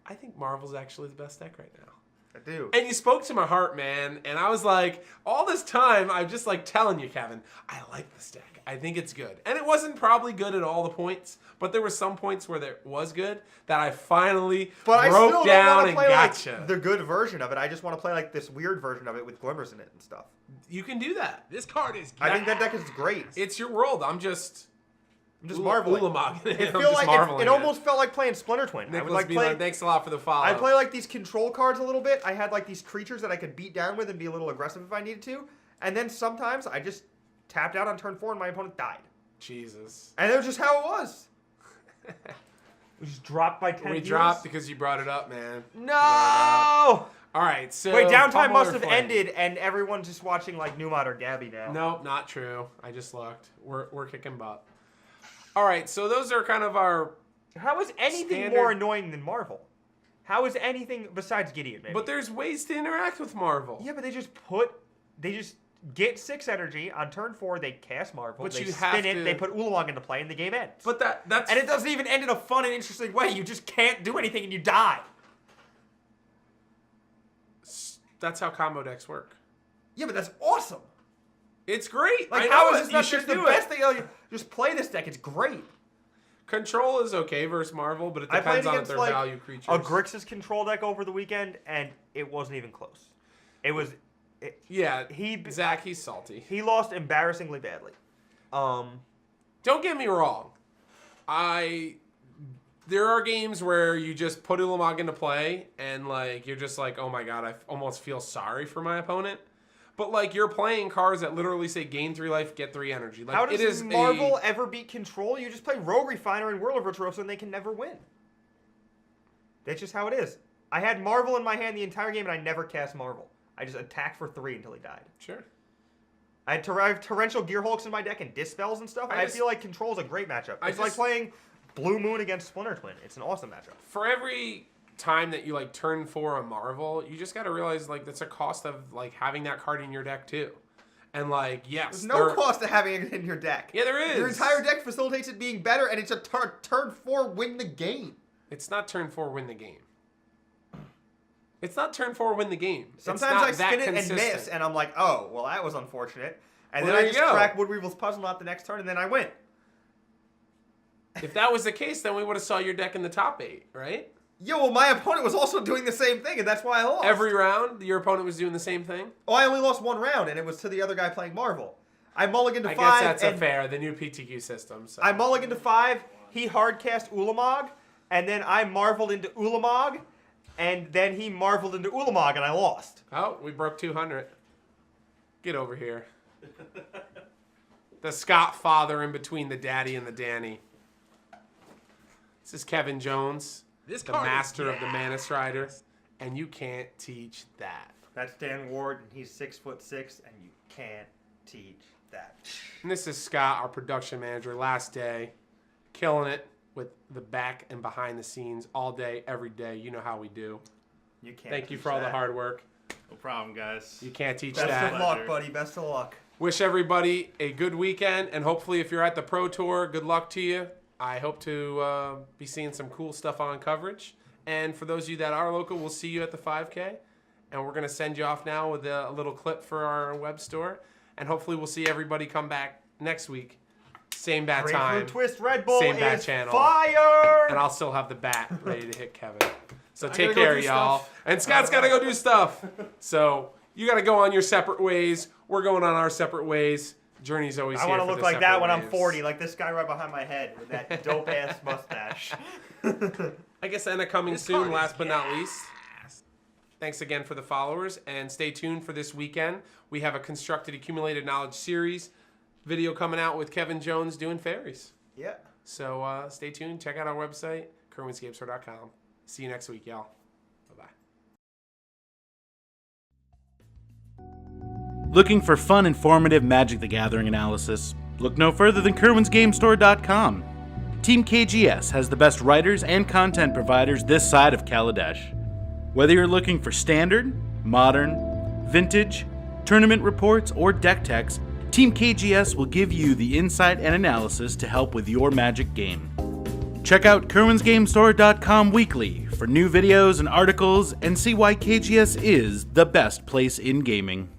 I think Marvel's actually the best deck right now. I do. And you spoke to my heart, man. And I was like, all this time, I'm just like telling you, Kevin, I like this deck. I think it's good. And it wasn't probably good at all the points, but there were some points where it was good that I finally But I broke still don't down want and to play gotcha. like the good version of it. I just want to play like this weird version of it with glimmers in it and stuff. You can do that. This card is I think that deck is great. It's your world. I'm just marveling. Ulamog. It I'm feel just like marveling it almost felt like playing Splinter Twin. I would Nicholas like Beeler, play. thanks a lot for the follow. I play like these control cards a little bit. I had like these creatures that I could beat down with and be a little aggressive if I needed to. And then sometimes I just tapped out on turn 4 and my opponent died. Jesus. And that was just how it was. We just dropped by 10 We years? dropped because you brought it up, man. No! All right, so Wait, downtime Pummel must or have Flame? ended, and everyone's just watching like Numod or Gabby now. Nope, not true. I just looked. We're kicking butt. All right, so those are kind of our. How is anything Standard- more annoying than Marvel? How is anything besides Gideon, maybe? But there's ways to interact with Marvel. Yeah, but they just get 6 energy on turn 4. They cast Marvel. But they you spin have it. to- They put Oolong into play, and the game ends. But that's And it doesn't even end in a fun and interesting way. You just can't do anything, and you die. that's how combo decks work. Yeah, but that's awesome. It's great. Like, I how know is it. this You not should just the do best it. thing? Oh, just play this deck. It's great. Control is okay versus Marvel, but it I played depends on if against they're like value creatures. a Grixis control deck over the weekend, and it wasn't even close. It was. Yeah, He- Zach, he's salty. He lost embarrassingly badly. Don't get me wrong. There are games where you just put Ulamog into play, and like you're just like, oh my god, I almost feel sorry for my opponent. But like you're playing cards that literally say gain 3 life, get 3 energy. Like How it does is Marvel ever beat Control? You just play Rogue Refiner and Whirl of Virtuoso, and they can never win. That's just how it is. I had Marvel in my hand the entire game, and I never cast Marvel. I just attacked for 3 until he died. Sure. I had Torrential Gearhulks in my deck and Dispels and stuff. And I feel like Control is a great matchup. It's like playing Blue Moon against Splinter Twin. It's an awesome matchup. For every time that you like turn 4 a Marvel, you just got to realize like that's a cost of like having that card in your deck too. And like yes, There's no cost to having it in your deck. Yeah, there is. Your entire deck facilitates it being better, and it's a turn 4 win the game. It's not turn 4 win the game. It's not turn 4 win the game. Sometimes I it's not spin that it and miss, consistent. and I'm like, oh, well, that was unfortunate. And Well, then I there you just go. crack Woodweavel's Puzzle Knot the next turn, and then I win. If that was the case, then we would have saw your deck in the top 8, right? Yeah, well, my opponent was also doing the same thing, and that's why I lost. Every round, your opponent was doing the same thing. Oh, I only lost 1 round, and it was to the other guy playing Marvel. I mulliganed to I 5. guess that's and fair. The new PTQ system. So. I mulliganed to 5. He hardcast Ulamog, and then I marveled into Ulamog, and then he marveled into Ulamog, and I lost. Oh, we broke 200. Get over here. The Scott father in between the daddy and the Danny. This is Kevin Jones, This the card is master of the gas. Mana Strider, and you can't teach that. That's Dan Ward, and he's 6'6", and you can't teach that. And this is Scott, our production manager, last day, killing it with the back and behind the scenes all day, every day. You know how we do. You can't. Thank you teach for all that. the hard work. No problem, guys. You can't teach Best that. of luck, Pleasure. buddy. Best of luck. Wish everybody a good weekend, and hopefully if you're at the Pro Tour, good luck to you. I hope to be seeing some cool stuff on coverage. And for those of you that are local, we'll see you at the 5K. And we're going to send you off now with a little clip for our web store. And hopefully we'll see everybody come back next week. Same bat time. Grapefruit Twist Red Bull Same bat is channel. fire! And I'll still have the bat ready to hit Kevin. So I take gotta go care, do y'all. stuff. And Scott's got to go do stuff. So you got to go on your separate ways. We're going on our separate ways. Journey's always I here want to for look the like that separate when I'm ways. 40, like this guy right behind my head with that dope-ass mustache. I guess Anna coming This soon, card last is but not least. Thanks again for the followers, and stay tuned for this weekend. We have a Constructed Accumulated Knowledge series video coming out with Kevin Jones doing fairies. Yeah. So stay tuned. Check out our website, kerwinsgamestore.com. See you next week, y'all. Bye-bye. Looking for fun, informative Magic the Gathering analysis? Look no further than kerwinsgamestore.com. Team KGS has the best writers and content providers this side of Kaladesh. Whether you're looking for standard, modern, vintage, tournament reports, or deck techs, Team KGS will give you the insight and analysis to help with your Magic game. Check out kerwinsgamestore.com weekly for new videos and articles and see why KGS is the best place in gaming.